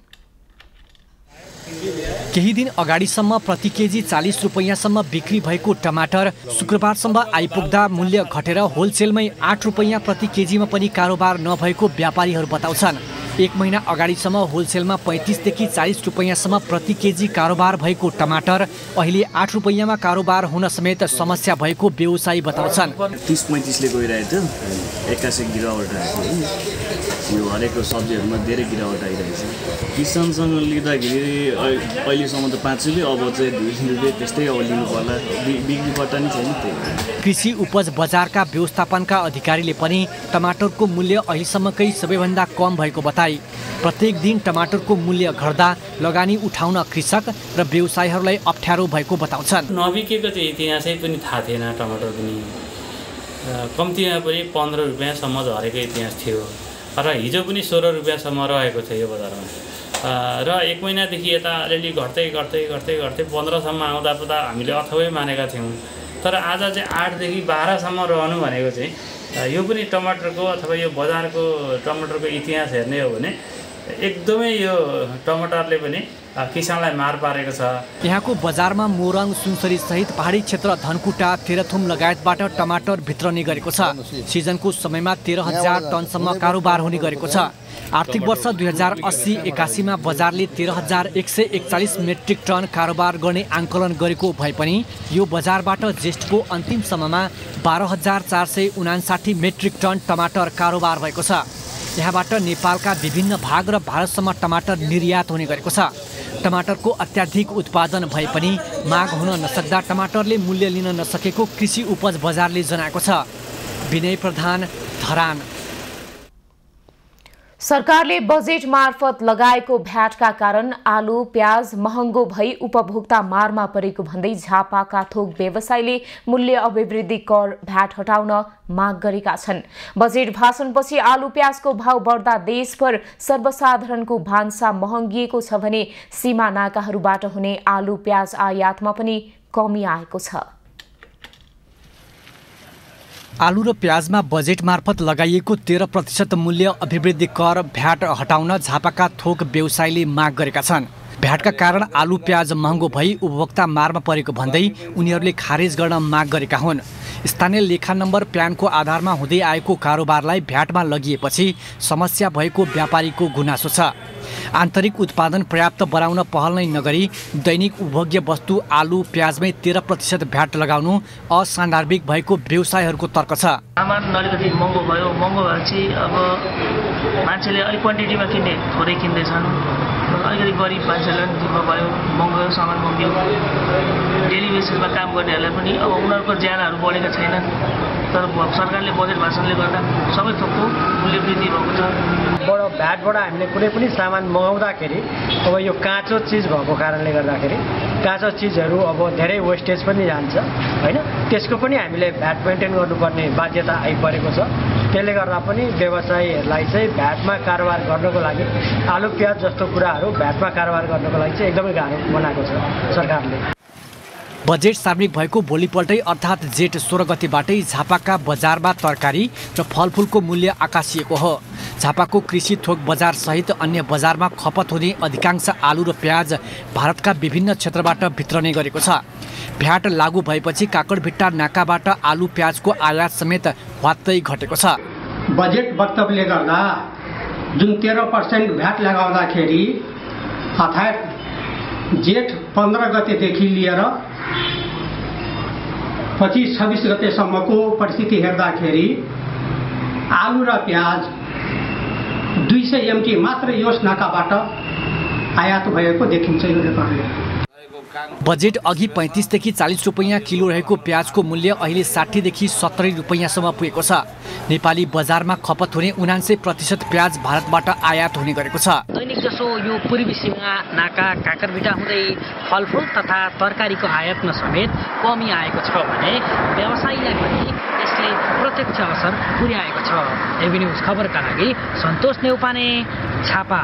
केही दिन अगाडिसम्म प्रति केजी 40 रुपैयाँसम्म बिक्री भएको टमाटर शुक्रबारसम्म आइपुग्दा मूल्य घटेर होलसेलमै 8 रुपैयाँ प्रति केजीमा पनि कारोबार नभएको व्यापारीहरू बताउँछन्। 1 महिना अगाडिसम्म होलसेलमा 35 देखि 40 रुपैयाँसम्म प्रति केजी कारोबार भएको टमाटर अहिले 8 रुपैयाँमा कारोबार हुन समेत समस्या भएको व्यवसायी बताउँछन्। 30-35 ले गइरहेको थियो, 81 गिरावट आएको छ। यो हरेक सब्जीहरूमा धेरै गिरावट आइरहेको छ। किसानसँग लिँदाखेरि अहिलेसम्म त 5 रुपियाँ, अब चाहिँ 2 रुपियाँ त्यस्तै अब लिनु पर्ला। बिक्री बट्टा नि छैन। त्यही कृषि उपज बजारका व्यवस्थापनका अधिकारीले पनि टमाटरको मूल्य अहिलेसम्मकै सबैभन्दा कम भएको बताए। प्रत्येक दिन टमाटरको मूल्य घट्दा लगानी उठाउन कृषक र व्यवसायीहरूलाई अप्ठ्यारो भएको बताउँछन्। नबिकेको चाहिँ इतिहासै पनि थाहा थिएन। टमाटर पनि कम्तीमा पनि 15 रुपियाँसम्म झरेको इतिहास थियो र हिजो पनि 16 रुपियाँसम्म रहेको थियो यो बजारमा। र 1 महिनादेखि यता अलिअलि घट्दै 15सम्म आउँदा हामीले अथवै मानेका थियौँ। तर आज चाहिँ 8 देखि 12सम्म रहनु भनेको चाहिँ यो पनि टमाटरको अथवा यो बजारको टमाटरको इतिहास हेर्ने हो भने एकदमै यो टमाटरले पनि किसानलाई मार पारेको छ। यहाँको बजारमा मोरङ, सुनसरी सहित पहाडी क्षेत्र धनकुटा, तेह्रथुम लगायतबाट टमाटर भित्रने गरेको छ। सिजनको समयमा 13,000 टनसम्म कारोबार हुने गरेको छ। आर्थिक वर्ष 2080-81 मा बजारले 13,141 मेट्रिक टन कारोबार गर्ने आङ्कलन गरेको भए पनि यो बजारबाट जेष्ठको अन्तिमसम्ममा 12,459 मेट्रिक टन टमाटर कारोबार भएको छ। यहाँबाट नेपालका विभिन्न भाग र भारतसम्म टमाटर निर्यात हुने गरेको छ। टमाटरको अत्याधिक उत्पादन भए पनि माग हुन नसक्दा टमाटरले मूल्य लिन नसकेको कृषि उपज बजारले जनाएको छ। विनय प्रधान, धरान। सरकारले बजेट मार्फत लगाएको भ्याटका कारण आलु प्याज महँगो भई उपभोक्ता मारमा परेको भन्दै झापाका थोक व्यवसायीले मूल्य अभिवृद्धि कर भ्याट हटाउन माग गरेका छन्। बजेट भाषणपछि आलु प्याजको भाव बढ्दा देशभर सर्वसाधारणको भान्सा महँगिएको छ भने सीमा नाकाहरूबाट हुने आलु प्याज आयातमा पनि कमी आएको छ। आलु र प्याजमा बजेट मार्फत लगाइएको 13% मूल्य अभिवृद्धि कर भ्याट हटाउन झापाका थोक व्यवसायीले माग गरेका छन्। भ्याटका कारण आलु प्याज महँगो भई उपभोक्ता मारमा परेको भन्दै उनीहरूले खारेज गर्न माग गरेका हुन्। स्थानीय लेखा नम्बर प्यानको आधारमा हुँदै आएको कारोबारलाई भ्याटमा लगिएपछि समस्या भएको व्यापारीको गुनासो छ। आन्तरिक उत्पादन पर्याप्त बढाउन पहल नै नगरी दैनिक उपभोग्य वस्तु आलु प्याजमै 13% भ्याट लगाउनु असान्दर्भिक भएको व्यवसायहरूको तर्क छ। सामान अलिकति महँगो भयो, महँगो भएपछि अब मान्छेले अलिक क्वान्टिटीमा किन्ने थोरै किन्दैछन्। अलिकति गरिब मान्छेलाई पनि दुःख भयो, महँगो सामान महँग्यो। डेली बेसिसमा काम गर्नेहरूलाई पनि अब उनीहरूको ज्यालाहरू बढेका छैनन्। तर सरकारले बजेट भाषणले गर्दा सबै थोकको मूल्य वृद्धि भएको छ। बडो भ्याटबाट हामीले कुनै पनि सामान मगाउँदाखेरि अब यो काँचो चिज भएको कारणले गर्दाखेरि काँचो चिजहरू अब धेरै वेस्टेज पनि जान्छ हैन। त्यसको पनि हामीले भ्याट मेन्टेन गर्नुपर्ने बाध्यता आइपरेको छ। त्यसले गर्दा पनि व्यवसायीहरूलाई चाहिँ भ्याटमा कारोबार गर्नको लागि आलु प्याज जस्तो कुराहरू भ्याटमा कारोबार गर्नको लागि चाहिँ एकदमै गाह्रो बनाएको छ सरकारले। बजेट सार्वजनिक भएको भोलिपल्टै अर्थात् जेठ 16 गतेबाटै झापाका बजारमा तरकारी र फलफुलको मूल्य आकाशिएको हो। झापाको कृषि थोक बजार सहित अन्य बजारमा खपत हुने अधिकांश आलु र प्याज भारतका विभिन्न क्षेत्रबाट वितरने गरेको छ। भ्याट लागू भएपछि काकडभिट्टा नाकाबाट आलु प्याजको आयात समेत ह्वात्तै घटेको छ। बजेट वक्तव्यले गर्दा जुन 13% भ्याट लगाउँदाखेरि अर्थात् जेठ 15 गतेदेखि लिएर 25-26 गतेसम्मको परिस्थिति हेर्दाखेरि आलु र प्याज 200 MT मात्र यस नाकाबाट आयात भएको देखिन्छ यो रेकर्डले। बजेट अघि 35 देखि 40 रुपैयाँ किलो रहेको प्याजको मूल्य अहिले 60 देखि 70 रुपैयाँसम्म पुगेको छ। नेपाली बजारमा खपत हुने 79% प्याज भारतबाट आयात हुने गरेको छ। दैनिक जसो यो पूर्वी सीमा नाका काकरभिटा हुँदै फलफुल तथा तरकारीको आयातमा समेत कमी आएको छ भने व्यवसायीलाई पनि यसले प्रत्यक्ष असर पुर्याएको छ। एबी न्यूज खबरका लागि सन्तोष नेउपाने, झापा।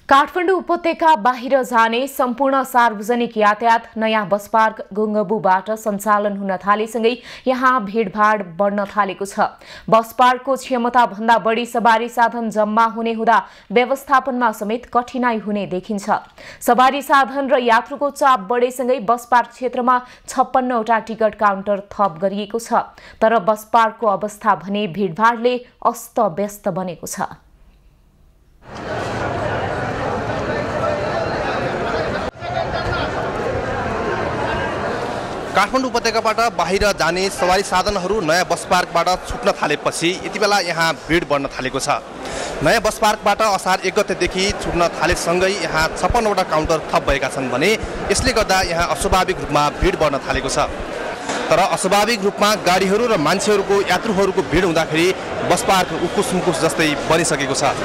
काठमाडौँ उपत्यका बाहिर जाने सम्पूर्ण सार्वजनिक यातायात नयाँ बस पार्क गुङ्गबुबाट सञ्चालन हुन थालेसँगै यहाँ भिडभाड बढ्न थालेको छ। बस पार्कको क्षमता भन्दा बढी सवारी साधन जम्मा हुने हुँदा व्यवस्थापनमा समेत कठिनाई हुने देखिन्छ। सवारी साधन र यात्रुको चाप बढेसँगै बस पार्क क्षेत्रमा 56वटा टिकट काउन्टर थप गरिएको छ। तर बस पार्कको अवस्था भने भिडभाडले अस्तव्यस्त बनेको छ। काठमाडौँ उपत्यकाबाट बाहिर जाने सवारी साधनहरू नयाँ बस पार्कबाट छुट्न थालेपछि यति बेला यहाँ भिड बढ्न थालेको छ। नयाँ बस पार्कबाट असार 1 गतेदेखि छुट्न थालेसँगै यहाँ 56वटा काउन्टर थप भएका छन् भने यसले गर्दा यहाँ अस्वाभाविक रूपमा भिड बढ्न थालेको छ। तर अस्वाभाविक रूपमा गाडीहरू र मान्छेहरूको यात्रुहरूको भिड हुँदाखेरि बस पार्क उकुस मुकुस जस्तै बनिसकेको छ।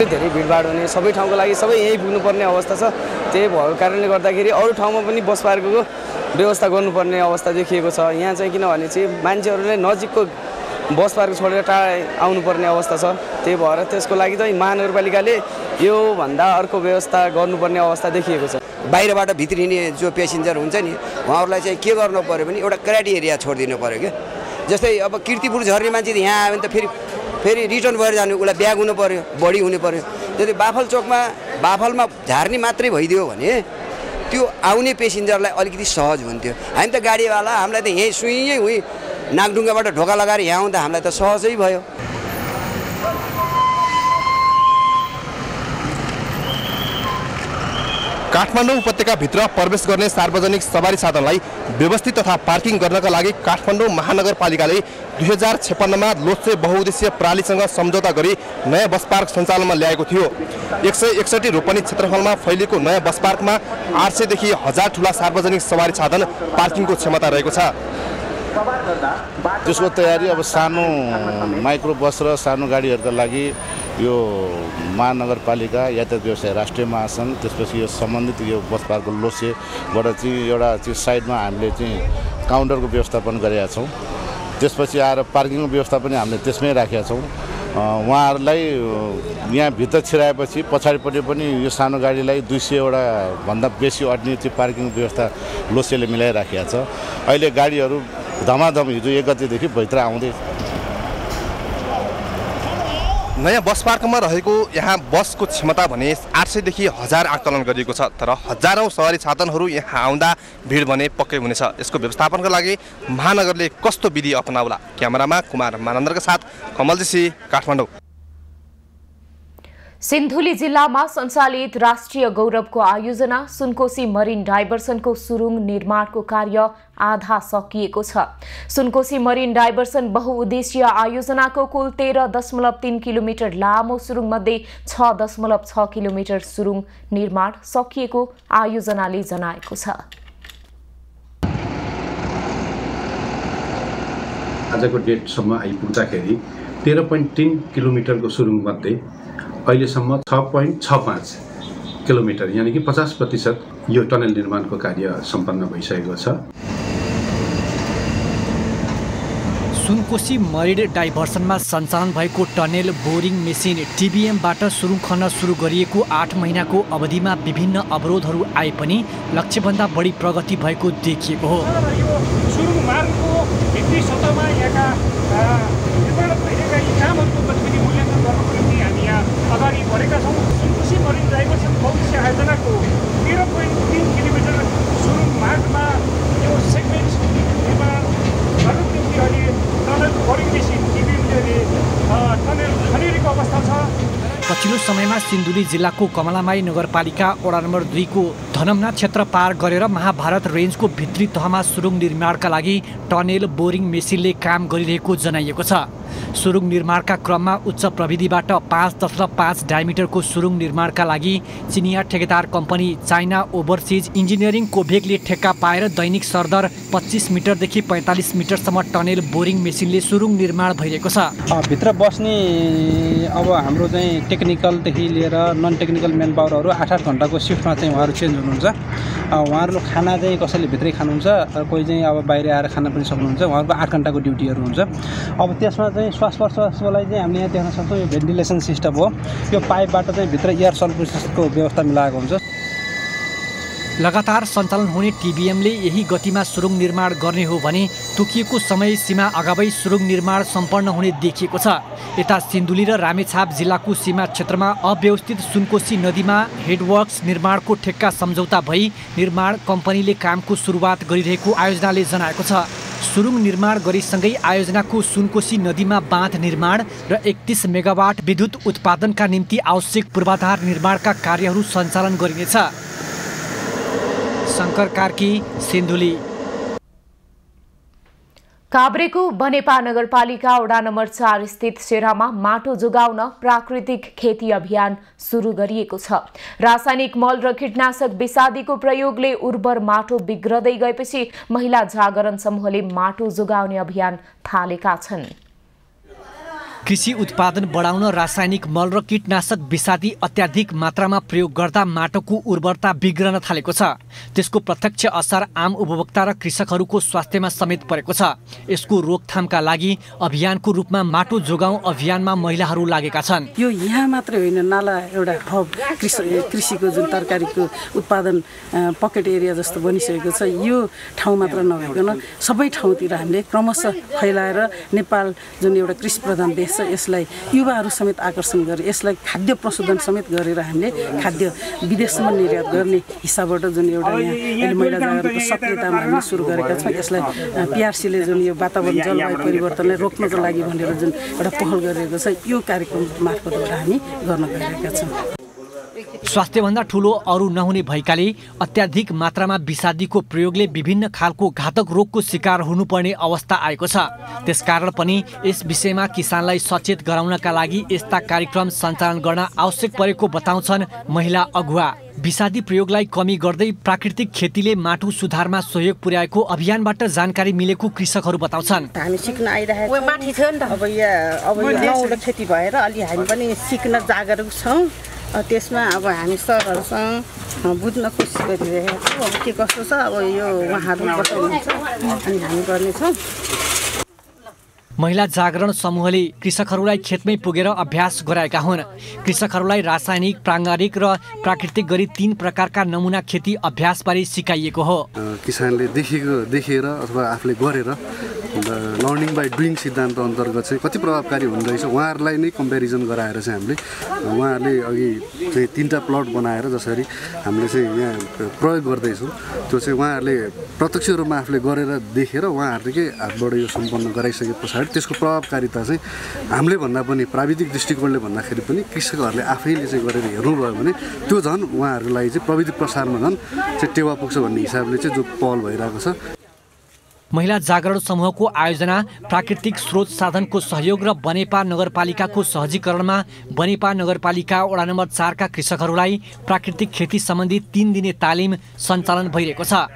धेरै भिडभाड हुने, सबै ठाउँको लागि सबै यहीँ पुग्नुपर्ने अवस्था छ। त्यही भएको कारणले गर्दाखेरि अरू ठाउँमा पनि बस पार्कको व्यवस्था गर्नुपर्ने अवस्था देखिएको छ। यहाँ चाहिँ किनभने चाहिँ मान्छेहरूले नजिकको बस पार्क छोडेर टाढा आउनुपर्ने अवस्था छ। त्यही भएर त्यसको लागि चाहिँ महानगरपालिकाले यो भन्दा अर्को व्यवस्था गर्नुपर्ने अवस्था देखिएको छ। बाहिरबाट भित्रिने जो पेसेन्जर हुन्छ नि उहाँहरूलाई चाहिँ के गर्नु पर्यो भने एउटा क्राइटेरिया छोडिदिनु पर्यो क्या। जस्तै अब कीर्तिपुर झर्ने मान्छे यहाँ आयो भने त फेरि रिटर्न भएर जानु, उसलाई ब्याग हुनु पर्यो, बढी हुनु पर्यो। त्यति बाफलमा झार्ने मात्रै भइदियो भने त्यो आउने पेसेन्जरलाई अलिकति सहज हुन्थ्यो। हामी त गाडीवाला, हामीलाई त यहीँ सुइँ हुँ नागढुङ्गाबाट ढोका लगाएर यहाँ आउँदा हामीलाई त सहजै भयो। काठमाडौँ उपत्यकाभित्र प्रवेश गर्ने सार्वजनिक सवारी साधनलाई व्यवस्थित तथा पार्किङ गर्नका लागि काठमाडौँ महानगरपालिकाले 2056मा लोच्छे बहुउद्देश्य प्रणालीसँग सम्झौता गरी नयाँ बस पार्क सञ्चालनमा ल्याएको थियो। 161 रोपनी क्षेत्रफलमा फैलिएको नयाँ बस पार्कमा 800 देखि 1000 ठुला सार्वजनिक सवारी साधन पार्किङको क्षमता रहेको छ। त्यसको तयारी अब सानो माइक्रो बस र सानो गाडीहरूका लागि यो महानगरपालिका यातायात व्यवसाय राष्ट्रिय महासङ्घ, त्यसपछि यो सम्बन्धित यो बस पार्कको लोसेबाट चाहिँ एउटा चाहिँ साइडमा हामीले चाहिँ काउन्टरको व्यवस्थापन गरेका छौँ। त्यसपछि आएर पार्किङको व्यवस्था पनि हामीले त्यसमै राखेका छौँ। उहाँहरूलाई यहाँ भित्र छिराएपछि पछाडिपट्टि पनि यो सानो गाडीलाई 200वटा भन्दा बेसी अट्ने चाहिँ पार्किङ व्यवस्था लोसेले मिलाइराखेका छ। अहिले गाडीहरू धमाधम हिजो 1 गतेदेखि भित्र आउँदै। नयाँ बस पार्कमा रहेको यहाँ बसको क्षमता भने 800 देखि 1000 आकलन गरिएको छ, तर हजारौं सवारी साधनहरू यहाँ आउँदा भिड भने पक्कै हुनेछ। यसको व्यवस्थापनका लागि महानगरले कस्तो विधि अपनाउला? क्यामेरामा कुमार मानन्दरका साथ कमलजी, काठमाडौँ। सिन्धुली जिल्लामा सञ्चालित राष्ट्रिय गौरवको आयोजना सुनकोशी मरिन डाइभर्सनको सुरुङ निर्माणको कार्य आधा सकिएको छ। सुनकोशी मरिन डाइभर्सन बहुउद्देश्य आयोजनाको कुल 13.3 किलोमिटर लामो सुरुङमध्ये 6.6 किलोमिटर सुरुङ निर्माण सकिएको आयोजनाले जनाएको छ। आजको डेटसम्म आइपुग्दाखेरि 13.3 किलोमिटरको सुरुङमध्ये अहिलेसम्म 6.65 किलोमिटर यानि कि 50% यो टनल निर्माणको कार्य सम्पन्न भइसकेको छ। सुनकोशी मरिन डाइभर्सनमा सञ्चालन भएको टनेल बोरिङ मेसिन टिबिएमबाट सुरुङ खन्न सुरु गरिएको 8 महिनाको अवधिमा विभिन्न अवरोधहरू आए पनि लक्ष्यभन्दा बढी प्रगति भएको देखिएको हो। सुरुङ मार्गको भित्री सतहमा यहाँका निर्माण भइरहेका यी कामहरूको गतिविधि मूल्याङ्कन गर्नको निम्ति हामी यहाँ अगाडि बढेका छौँ। सुनकोशी मरिन डाइभर्सन बहुउद्देश्य आयोजनाको 13.3 किलोमिटर सुरुङ मार्गमा यो सेगमेन्ट निर्माण गर्नको निम्ति अहिले टनल बोरिङ मेसिन टिबिएमले टनल खनेरीको अवस्था छ। पछिल्लो समयमा सिन्धुली जिल्लाको कमलामाई नगरपालिका वडा नम्बर 2 को धनमना क्षेत्र पार गरेर महाभारत रेन्जको भित्री तहमा सुरुङ निर्माणका लागि टनेल बोरिङ मेसिनले काम गरिरहेको जनाइएको छ। सुरुङ निर्माणका क्रममा उच्च प्रविधिबाट 5.5 डायमिटरको सुरुङ निर्माणका लागि चिनिया ठेकेदार कम्पनी चाइना ओभरसिज इन्जिनियरिङ कोभेकले ठेक्का पाएर दैनिक सरदर 25 मिटरदेखि 45 मिटरसम्म टनेल बोरिङ मेसिनले सुरुङ निर्माण भइरहेको छ। भित्र बस्ने अब हाम्रो चाहिँ टेक्निकलदेखि लिएर नन टेक्निकल मेन पावरहरू 8-8 घन्टाको सिफ्टमा चाहिँ उहाँहरू चेन्ज हुनुहुन्छ। उहाँहरू खाना चाहिँ कसैले भित्रै खानुहुन्छ, कोही चाहिँ अब बाहिर आएर खाना पनि सक्नुहुन्छ। उहाँहरूको 8 घन्टाको ड्युटीहरू हुन्छ। अब त्यसमा चाहिँ श्वास प्रश्वासको लागि चाहिँ हामीले यहाँ देख्न सक्छौँ यो भेन्टिलेसन सिस्टम हो। यो पाइपबाट चाहिँ भित्र एयर सर्कुलेसनको व्यवस्था मिलाएको हुन्छ। लगातार सञ्चालन हुने टिबिएमले यही गतिमा सुरुङ निर्माण गर्ने हो भने तोकिएको समय सीमा अगावै सुरुङ निर्माण सम्पन्न हुने देखिएको छ। यता सिन्धुली र रामेछाप जिल्लाको सीमा क्षेत्रमा अव्यवस्थित सुनकोशी नदीमा हेडवर्क्स निर्माणको ठेक्का सम्झौता भई निर्माण कम्पनीले कामको सुरुवात गरिरहेको आयोजनाले जनाएको छ। सुरुङ निर्माण गरिसँगै आयोजनाको सुनकोशी नदीमा बाँध निर्माण र 31 मेगावाट विद्युत उत्पादनका निम्ति आवश्यक पूर्वाधार निर्माणका कार्यहरू सञ्चालन गरिनेछ। शङ्कर कार्की, सिन्धुली। काभ्रेको बनेपा नगरपालिका वडा नम्बर 4 स्थित सेरामा माटो जोगाउन प्राकृतिक खेती अभियान सुरु गरिएको छ। रासायनिक मल र कीटनाशक विषादीको प्रयोगले उर्वर माटो बिग्रदै गएपछि महिला जागरण समूहले माटो जोगाउने अभियान थालेका छन्। कृषि उत्पादन बढाउन रासायनिक मल र कीटनाशक विषादी अत्याधिक मात्रामा प्रयोग गर्दा माटोको उर्वरता बिग्रन थालेको छ। त्यसको प्रत्यक्ष असर आम उपभोक्ता र कृषकहरूको स्वास्थ्यमा समेत परेको छ। यसको रोकथामका लागि अभियानको रूपमा माटो जोगाउँ अभियानमा महिलाहरू लागेका छन्। यो यहाँ मात्रै होइन, नाला एउटा हब कृषिको जुन तरकारीको उत्पादन पकेट एरिया जस्तो बनिसकेको छ। यो ठाउँ मात्र नभइकन सबै ठाउँतिर हामीले क्रमशः फैलाएर नेपाल जुन एउटा कृषि प्रधान देश छ यसलाई युवाहरू समेत आकर्षण गरेर यसलाई खाद्य प्रशोधन समेत गरेर हामीले खाद्य विदेशसम्म निर्यात गर्ने हिसाबबाट जुन एउटा यहाँ महिला जागरणको सक्रियतामा हामीले सुरु गरेका छौँ। यसलाई पिआरसीले जुन यो वातावरण जलवायु परिवर्तनलाई रोक्नको लागि भनेर जुन एउटा पहल गरिरहेको छ, यो कार्यक्रम मार्फतबाट हामी गर्न गइरहेका छौँ। स्वास्थ्यभन्दा ठूलो अरू नहुने भएकाले अत्याधिक मात्रामा विषादीको प्रयोगले विभिन्न खालको घातक रोगको शिकार हुनुपर्ने अवस्था आएको छ। त्यसकारण पनि यस विषयमा किसानलाई सचेत गराउनका लागि यस्ता कार्यक्रम सञ्चालन गर्न आवश्यक परेको बताउँछन् महिला अगुवा। विषादी प्रयोगलाई कमी गर्दै प्राकृतिक खेतीले माटो सुधारमा सहयोग पुर्याएको अभियानबाट जानकारी मिलेको कृषकहरू बताउँछन्। हामी सिक्न आइरहेको माथि थियो नि त, अब यो नौलो खेती भएर अलि हामी पनि सिक्न जागरुक छौँ। त्यसमा अब हामी सरहरूसँग बुझ्न कोसिस गरिरहेको छौँ। अब के कस्तो छ अब यो उहाँहरू बताउनुहुन्छ अनि हामी गर्नेछौँ। महिला जागरण समूहले कृषकहरूलाई खेतमै पुगेर अभ्यास गराएका हुन्। कृषकहरूलाई रासायनिक, प्राङ्गारिक र प्राकृतिक गरी 3 प्रकारका नमुना खेती अभ्यासबारे सिकाइएको हो। किसानले देखेर अथवा आफूले गरेर लर्निङ बाई डुइङ सिद्धान्त अन्तर्गत चाहिँ कति प्रभावकारी हुँदैछ उहाँहरूलाई नै कम्पेरिजन गराएर चाहिँ हामीले उहाँहरूले अघि चाहिँ 3टा प्लट बनाएर जसरी हामीले चाहिँ यहाँ प्रयोग गर्दैछौँ त्यो चाहिँ उहाँहरूले प्रत्यक्ष रूपमा आफूले गरेर देखेर उहाँहरूकै हातबाट यो सम्पन्न गराइसके पछाडि त्यसको प्रभावकारिता चाहिँ हामीले भन्दा पनि प्राविधिक दृष्टिकोणले भन्दाखेरि पनि कृषकहरूले आफैले चाहिँ गरेर हेर्नुभयो भने त्यो झन् उहाँहरूको लागि चाहिँ प्रविधि प्रसारमा झन् चाहिँ टेवा पुग्छ भन्ने हिसाबले चाहिँ जो पहल भइरहेको छ। महिला जागरण समूहको आयोजना प्राकृतिक स्रोत साधनको सहयोग र बनेपा नगरपालिकाको सहजीकरणमा बनेपा नगरपालिका वडा नम्बर 4 का कृषकहरूलाई प्राकृतिक खेती सम्बन्धी 3 दिने तालिम सञ्चालन भइरहेको छ।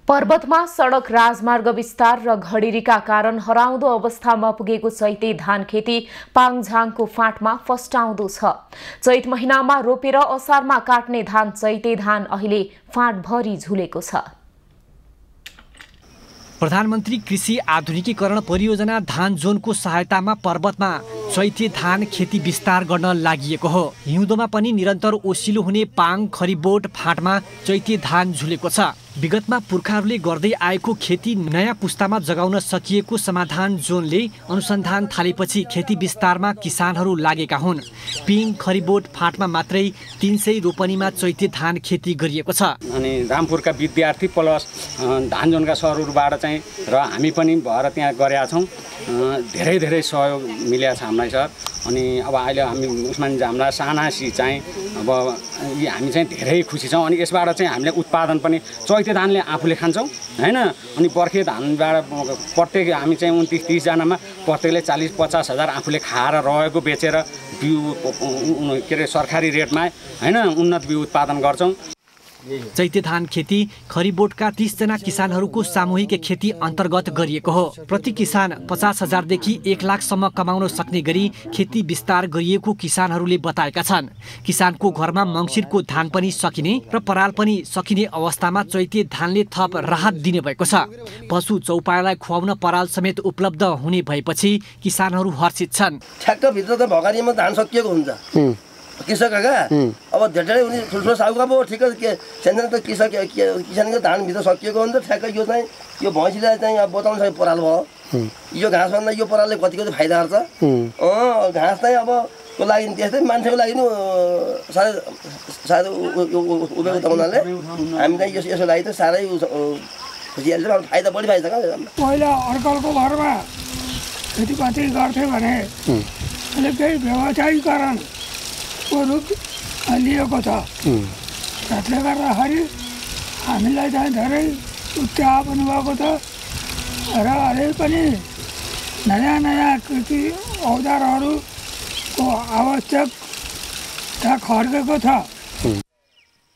पर्वतमा सडक राजमार्ग विस्तार र घडेरीका कारण हराउँदो अवस्थामा पुगेको चैते धान खेती पाङझाङको फाँटमा फस्टाउँदो छ। चैत महिनामा रोपेर असारमा काट्ने धान चैते धान अहिले फाँटभरि झुलेको छ। प्रधानमन्त्री कृषि आधुनिकीकरण परियोजना धान जोनको सहायतामा पर्वतमा चैते धान खेती विस्तार गर्न लागिएको हो। हिउँदोमा पनि निरन्तर ओसिलो हुने पाङ खरिबोट फाँटमा चैते धान झुलेको छ। विगतमा पुर्खाहरूले गर्दै आएको खेती नयाँ पुस्तामा जगाउन सकिएको समाधान जोनले अनुसन्धान थालेपछि खेती विस्तारमा किसानहरू लागेका हुन्। पिङ खरिबोट फाँटमा मात्रै 300 रोपनीमा चैते धान खेती गरिएको छ। अनि रामपुरका विद्यार्थी प्लस धान जोनका सहरहरूबाट चाहिँ र हामी पनि भएर त्यहाँ गरेका छौँ। धेरै सहयोग मिलेको छ हामीलाई सर। अनि अब अहिले हामी उस्मानी जामला सानासी चाहिँ अब हामी चाहिँ धेरै खुसी छौँ। अनि यसबाट चाहिँ हामीले उत्पादन पनि चैते धानले आफूले खान्छौँ हैन। अनि बर्खे धानबाट प्रत्येक हामी चाहिँ 29-30 जनामा प्रत्येकले 40-50 हजार आफूले खाएर रहेको बेचेर बिउ के अरे सरकारी रेटमा हैन उन्नत बिउ उत्पादन गर्छौँ। चैते धान खेती खरिबोटका 30 जना किसानहरूको सामूहिक खेती अन्तर्गत गरिएको हो। प्रति किसान 50,000 देखि 1 लाखसम्म कमाउन सक्ने गरी खेती विस्तार गरिएको किसानहरूले बताएका छन्। किसानको घरमा मङ्सिरको धान पनि सकिने र पराल पनि सकिने अवस्थामा चैते धानले थप राहत दिने भएको छ। पशु चौपायालाई खुवाउन पराल समेत उपलब्ध हुने भएपछि किसानहरू हर्षित छन्। ठ्याक्क भित्र त भगारीमा धान सकिएको हुन्छ कृषकका। अब धेरै उनी ठुल्ठुलो साहुका पो ठिकै के सानो त किसानको धानभित्र सकिएको हुन्छ। ठ्याक्क यो चाहिँ यो भैँसीलाई चाहिँ अब बताउनु सक्यो पराल भयो। यो घाँसभन्दा यो परालले कतिको चाहिँ फाइदा गर्छ। घाँस चाहिँ अब को लागि त्यस्तै मान्छेको लागि सायद उभिएको हुनाले हामी चाहिँ यसो लागि त साह्रै खुसियाल्छ। फाइदा बढी फाइदा क्या। पहिला अर्काको घरमा खेतीपाती गर्थ्यो भने अहिले केही व्यवसायीकरण को रूप लिएको छ। त्यसले गर्दाखेरि हामीलाई चाहिँ धेरै उत्साह पनि भएको छ र अहिले पनि नयाँ कृषि औजारहरूको आवश्यकता खर्केको छ।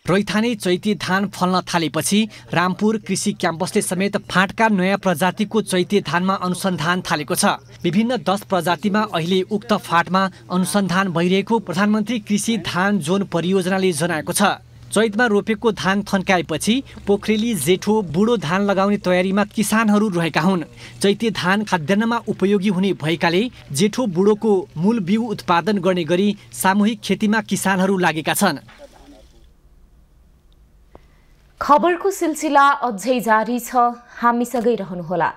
रैथाने चैती धान फल्न थालेपछि रामपुर कृषि क्याम्पसले समेत फाँटका नयाँ प्रजातिको चैती धानमा अनुसन्धान थालेको छ। विभिन्न 10 प्रजातिमा अहिले उक्त फाँटमा अनुसन्धान भइरहेको प्रधानमन्त्री कृषि धान जोन परियोजनाले जनाएको छ। चैतमा रोपेको धान थन्काएपछि पोखरेली जेठो बुढो धान लगाउने तयारीमा किसानहरू रहेका हुन्। चैती धान खाद्यान्नमा उपयोगी हुने भएकाले जेठो बुढोको मूल बिउ उत्पादन गर्ने गरी सामूहिक खेतीमा किसानहरू लागेका छन्। खबरको सिलसिला अझै जारी छ, हामीसँगै रहनुहोला।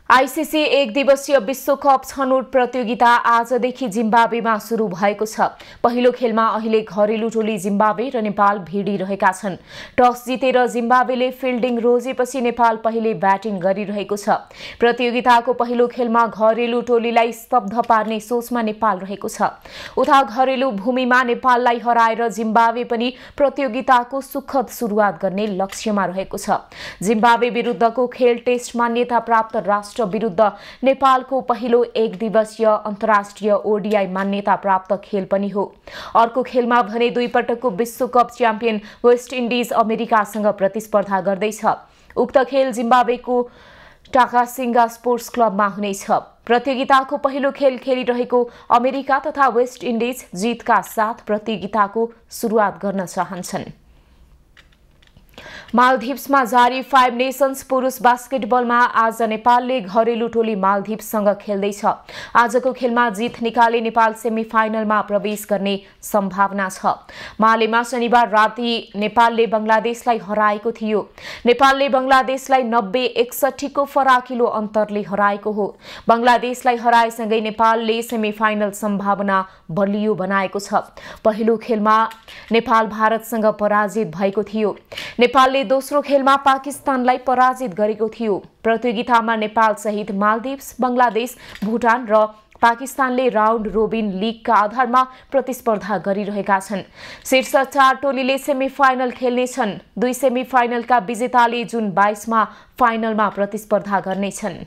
आईसीसी एक दिवसीय विश्वकप छनौट प्रतियोगिता आजदेखि जिम्बाब्वेमा सुरु भएको छ। पहिलो खेलमा अहिले घरेलु टोली जिम्बाब्वे र नेपाल भिडिरहेका छन्। टस जितेर जिम्बाब्वेले फिल्डिङ रोजेपछि नेपाल पहिले ब्याटिङ गरिरहेको छ। प्रतियोगिताको पहिलो खेलमा घरेलु टोलीलाई स्तब्ध पार्ने सोचमा नेपाल रहेको छ। उता घरेलु भूमिमा नेपाललाई हराएर जिम्बाब्वे पनि प्रतियोगिताको सुखद सुरुवात गर्ने लक्ष्यमा रहेको छ। जिम्बाब्वे विरुद्धको खेल टेस्ट मान्यता प्राप्त राष्ट्र विरुद्ध नेपालको पहिलो एक दिवसीय अन्तर्राष्ट्रिय ओडीआई मान्यता प्राप्त खेल पनि हो। अर्को खेलमा भने 2 पटकको विश्वकप च्याम्पियन वेस्ट इन्डिज अमेरिकासँग प्रतिस्पर्धा गर्दैछ। उक्त खेल जिम्बाब्वेको टाकासिङ्गा स्पोर्ट्स क्लबमा हुनेछ। प्रतियोगिताको पहिलो खेल खेलिरहेको अमेरिका तथा वेस्ट इन्डिज जितका साथ प्रतियोगिताको सुरुवात गर्न चाहन्छन्। मालदिप्समा जारी 5 नेसन्स पुरुष बास्केटबलमा आज नेपालले घरेलु टोली मालदिप्ससँग खेल्दैछ। आजको खेलमा जित निकाले नेपाल सेमिफाइनलमा प्रवेश गर्ने सम्भावना छ। मालेमा शनिबार राति नेपालले बंगलादेशलाई हराएको थियो। नेपालले बंगलादेशलाई 90-61 को फराकिलो अन्तरले हराएको हो। बंगलादेशलाई हराएसँगै नेपालले सेमिफाइनल सम्भावना बलियो बनाएको छ। पहिलो खेलमा नेपाल भारतसँग पराजित भएको थियो। नेपालले दोस्रो खेलमा पाकिस्तानलाई पराजित गरेको थियो। प्रतियोगितामा नेपाल सहित मालदिप्स, बंगलादेश, भुटान र पाकिस्तानले राउन्ड रोबिन लीगका आधारमा प्रतिस्पर्धा गरिरहेका छन्। शीर्ष 4 टोलीले सेमिफाइनल खेल्नेछन्। 2 सेमिफाइनलका विजेताले जुन 22 मा फाइनलमा प्रतिस्पर्धा गर्नेछन्।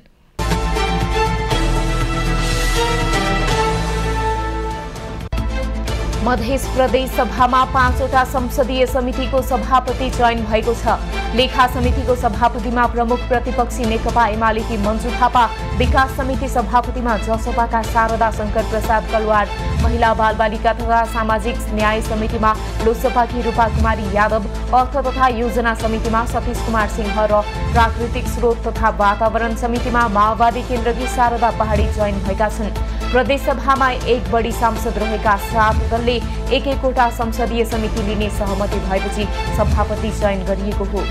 मध्य प्रदेश सभामा 5वटा संसदीय समितिको सभापति चयन भएको छ। लेखा समितिको सभापतिमा प्रमुख प्रतिपक्षी नेकपा एमालेकी मन्जु थापा, विकास समिति सभापतिमा जसपाका शारदा शंकर प्रसाद कलवार, महिला बालबालिका तथा सामाजिक न्याय समितिमा लोकसभाकी रूपा कुमारी यादव, अर्थ तथा योजना समितिमा सतीश कुमार सिंह र प्राकृतिक स्रोत तथा वातावरण समितिमा माओवादी केन्द्रकी शारदा पहाडी चयन भएका छन्। प्रदेशसभामा एक बढी सांसद रहेका 7 दलले एक-एकवटा संसदीय समिति लिने सहमति भएपछि सभापति चयन गरिएको हो।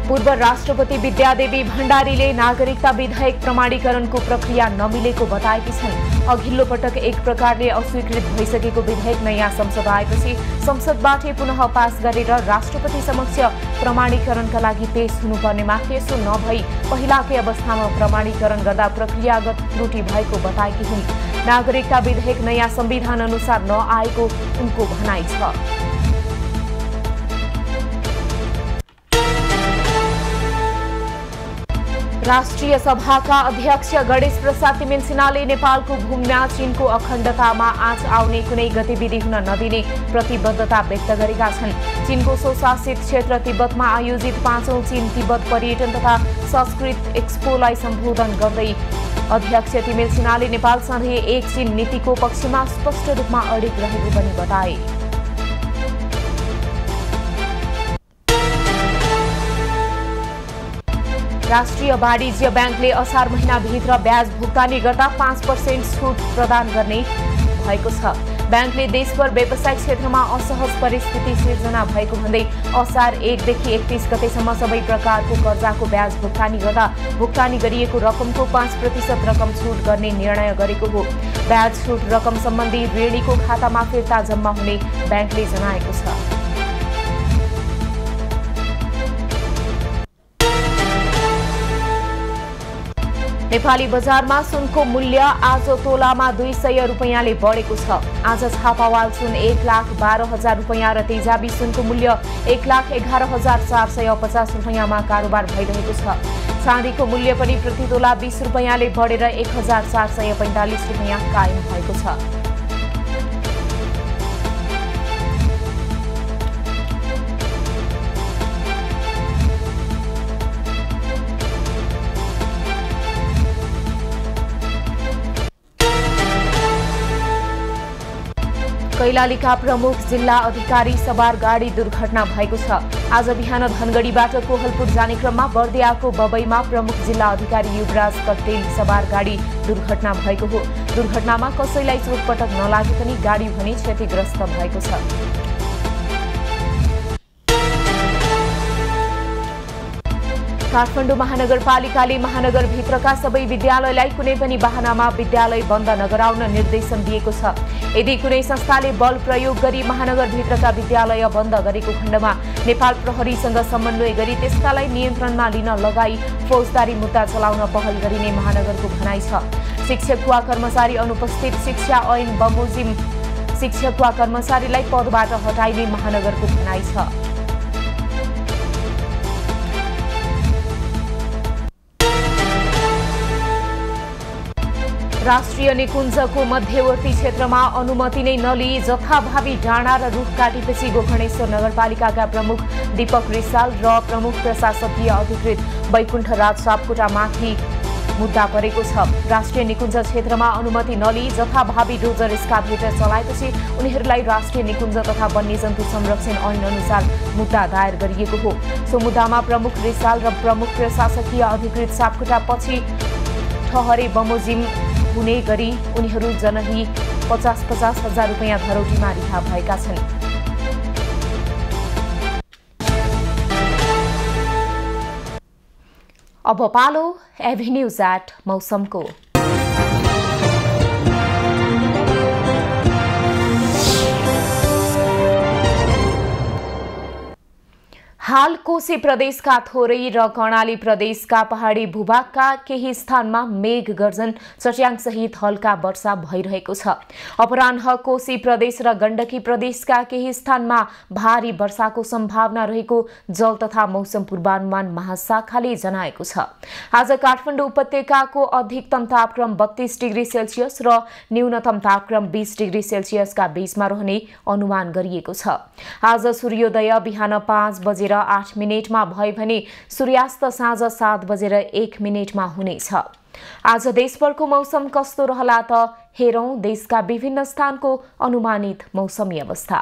पूर्व राष्ट्रपति विद्यादेवी भण्डारीले नागरिकता विधेयक प्रमाणीकरणको प्रक्रिया नमिलेको बताएकी छन्। अघिल्लो पटक एक प्रकारले अस्वीकृत भइसकेको विधेयक नयाँ संसद आएपछि संसदबाटै पुनः पास गरेर राष्ट्रपति समक्ष प्रमाणीकरणका लागि पेश हुनुपर्नेमा त्यसो नभई पहिलाकै अवस्थामा प्रमाणीकरण गर्दा प्रक्रियागत त्रुटि भएको बताएकी हुन्। नागरिकता विधेयक नयाँ संविधान अनुसार नआएको उनको भनाइ छ। राष्ट्रिय सभाका अध्यक्ष गणेश प्रसाद तिमेल सिन्हाले नेपालको भूमिमा चीनको अखण्डतामा आँच आउने कुनै गतिविधि हुन नदिने प्रतिबद्धता व्यक्त गरेका छन्। चीनको स्वशासित क्षेत्र तिब्बतमा आयोजित 5औं चीन तिब्बत पर्यटन तथा संस्कृत एक्सपोलाई सम्बोधन गर्दै अध्यक्ष तिमेल सिन्हाले नेपाल सधैँ एक चीन नीतिको पक्षमा स्पष्ट रूपमा अडिग रहेको पनि बताए। राष्ट्रिय वाणिज्य ब्याङ्कले असार महिनाभित्र ब्याज भुक्तानी गर्दा 5% छुट प्रदान गर्ने भएको छ। ब्याङ्कले देशभर व्यावसायिक क्षेत्रमा असहज परिस्थिति सिर्जना भएको भन्दै असार 1 देखि 31 गतेसम्म सबै प्रकारको कर्जाको ब्याज भुक्तानी गर्दा भुक्तानी गरिएको रकमको 5% रकम छुट गर्ने निर्णय गरेको हो। ब्याज छुट रकम सम्बन्धी ऋणीको खातामा फिर्ता जम्मा हुने ब्याङ्कले जनाएको छ। नेपाली बजारमा सुनको मूल्य आज तोलामा 200 रुपैयाँले बढेको छ। आज छापावाल सुन 1,12,000 रुपैयाँ र तेजाबी सुनको मूल्य 1,11,450 रुपैयाँमा कारोबार भइरहेको छ। चाँदीको मूल्य पनि प्रति तोला 20 रुपैयाँले बढेर 1445 रुपैयाँ कायम भएको छ। कैलालीका प्रमुख जिल्ला अधिकारी सवार गाडी दुर्घटना भएको छ। आज बिहान धनगढीबाट कोहलपुर जाने क्रममा बर्दियाको बबईमा प्रमुख जिल्ला अधिकारी युवराज कटेल सवार गाडी दुर्घटना भएको हो। दुर्घटनामा कसैलाई चोटपटक नलागे पनि गाडी भने क्षतिग्रस्त भएको छ। काठमाडौँ महानगरपालिकाले महानगरभित्रका सबै विद्यालयलाई कुनै पनि बहानामा विद्यालय बन्द नगराउन निर्देशन दिएको छ। यदि कुनै संस्थाले बल प्रयोग गरी महानगरभित्रका विद्यालय बन्द गरेको खण्डमा नेपाल प्रहरीसँग समन्वय गरी त्यसकालाई नियन्त्रणमा लिन लगाई फौजदारी मुद्दा चलाउन पहल गरिने महानगरको भनाइ छ। शिक्षक वा कर्मचारी अनुपस्थित शिक्षा ऐन बमोजिम शिक्षक वा कर्मचारीलाई पदबाट हटाइने महानगरको भनाइ छ। राष्ट्रिय निकुञ्जको मध्यवर्ती क्षेत्रमा अनुमति नै नलिई जथाभावी डाँडा र रुख काटेपछि गोकर्णेश्वर नगरपालिकाका प्रमुख दीपक रिसाल र प्रमुख प्रशासकीय अधिकृत वैकुण्ठ राज सापकोटामाथि मुद्दा परेको छ। राष्ट्रिय निकुञ्ज क्षेत्रमा अनुमति नलिई जथाभावी डोजर एस्काभेटर चलाएपछि उनीहरूलाई राष्ट्रिय निकुञ्ज तथा वन्यजन्तु संरक्षण ऐन अनुसार मुद्दा दायर गरिएको हो। सो मुद्दामा प्रमुख रिसाल र प्रमुख प्रशासकीय अधिकृत सापकोटा पछि ठहरे बमोजिम हुने गरी उनीहरू जनही 50-50 हजार रुपैयाँ धरौटीमा रिहा भएका छन्। अब पालो एभिन्यूज एट मौसमको। हाल कोशी प्रदेशका थोरै र कर्णाली प्रदेशका पहाडी भूभागका केही स्थानमा मेघ गर्जन चट्याङसहित हल्का वर्षा भइरहेको छ। अपराह्न कोशी प्रदेश र गण्डकी प्रदेशका केही स्थानमा भारी वर्षाको सम्भावना रहेको जल तथा मौसम पूर्वानुमान महाशाखाले जनाएको छ। आज काठमाडौँ उपत्यकाको अधिकतम तापक्रम 32 डिग्री सेल्सियस र न्यूनतम तापक्रम 20 डिग्री सेल्सियसका बीचमा रहने अनुमान गरिएको छ। आज सूर्योदय बिहान 5 बजेर 8 मिनेटमा भए भने सूर्यास्त साँझ 7 बजेर 1 मिनेटमा हुनेछ। आज देशभरको मौसम कस्तो रहला त हेरौं देशका विभिन्न स्थानको अनुमानित मौसमी अवस्था।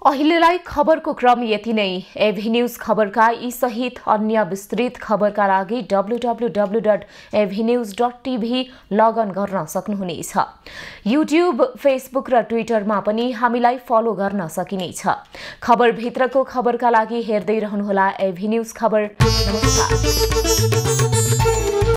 अहिलेलाई खबरको क्रम यति नै। एभिन्यूज खबरका यी सहित अन्य विस्तृत खबरका लागि www.avnews.tv लगइन गर्न सक्नुहुनेछ। युट्युब, फेसबुक र ट्विटरमा पनि हामीलाई फलो गर्न सकिनेछ। खबरभित्रको खबरका लागि हेर्दै रहनुहोला एभिन्यूज खबर। नमस्कार।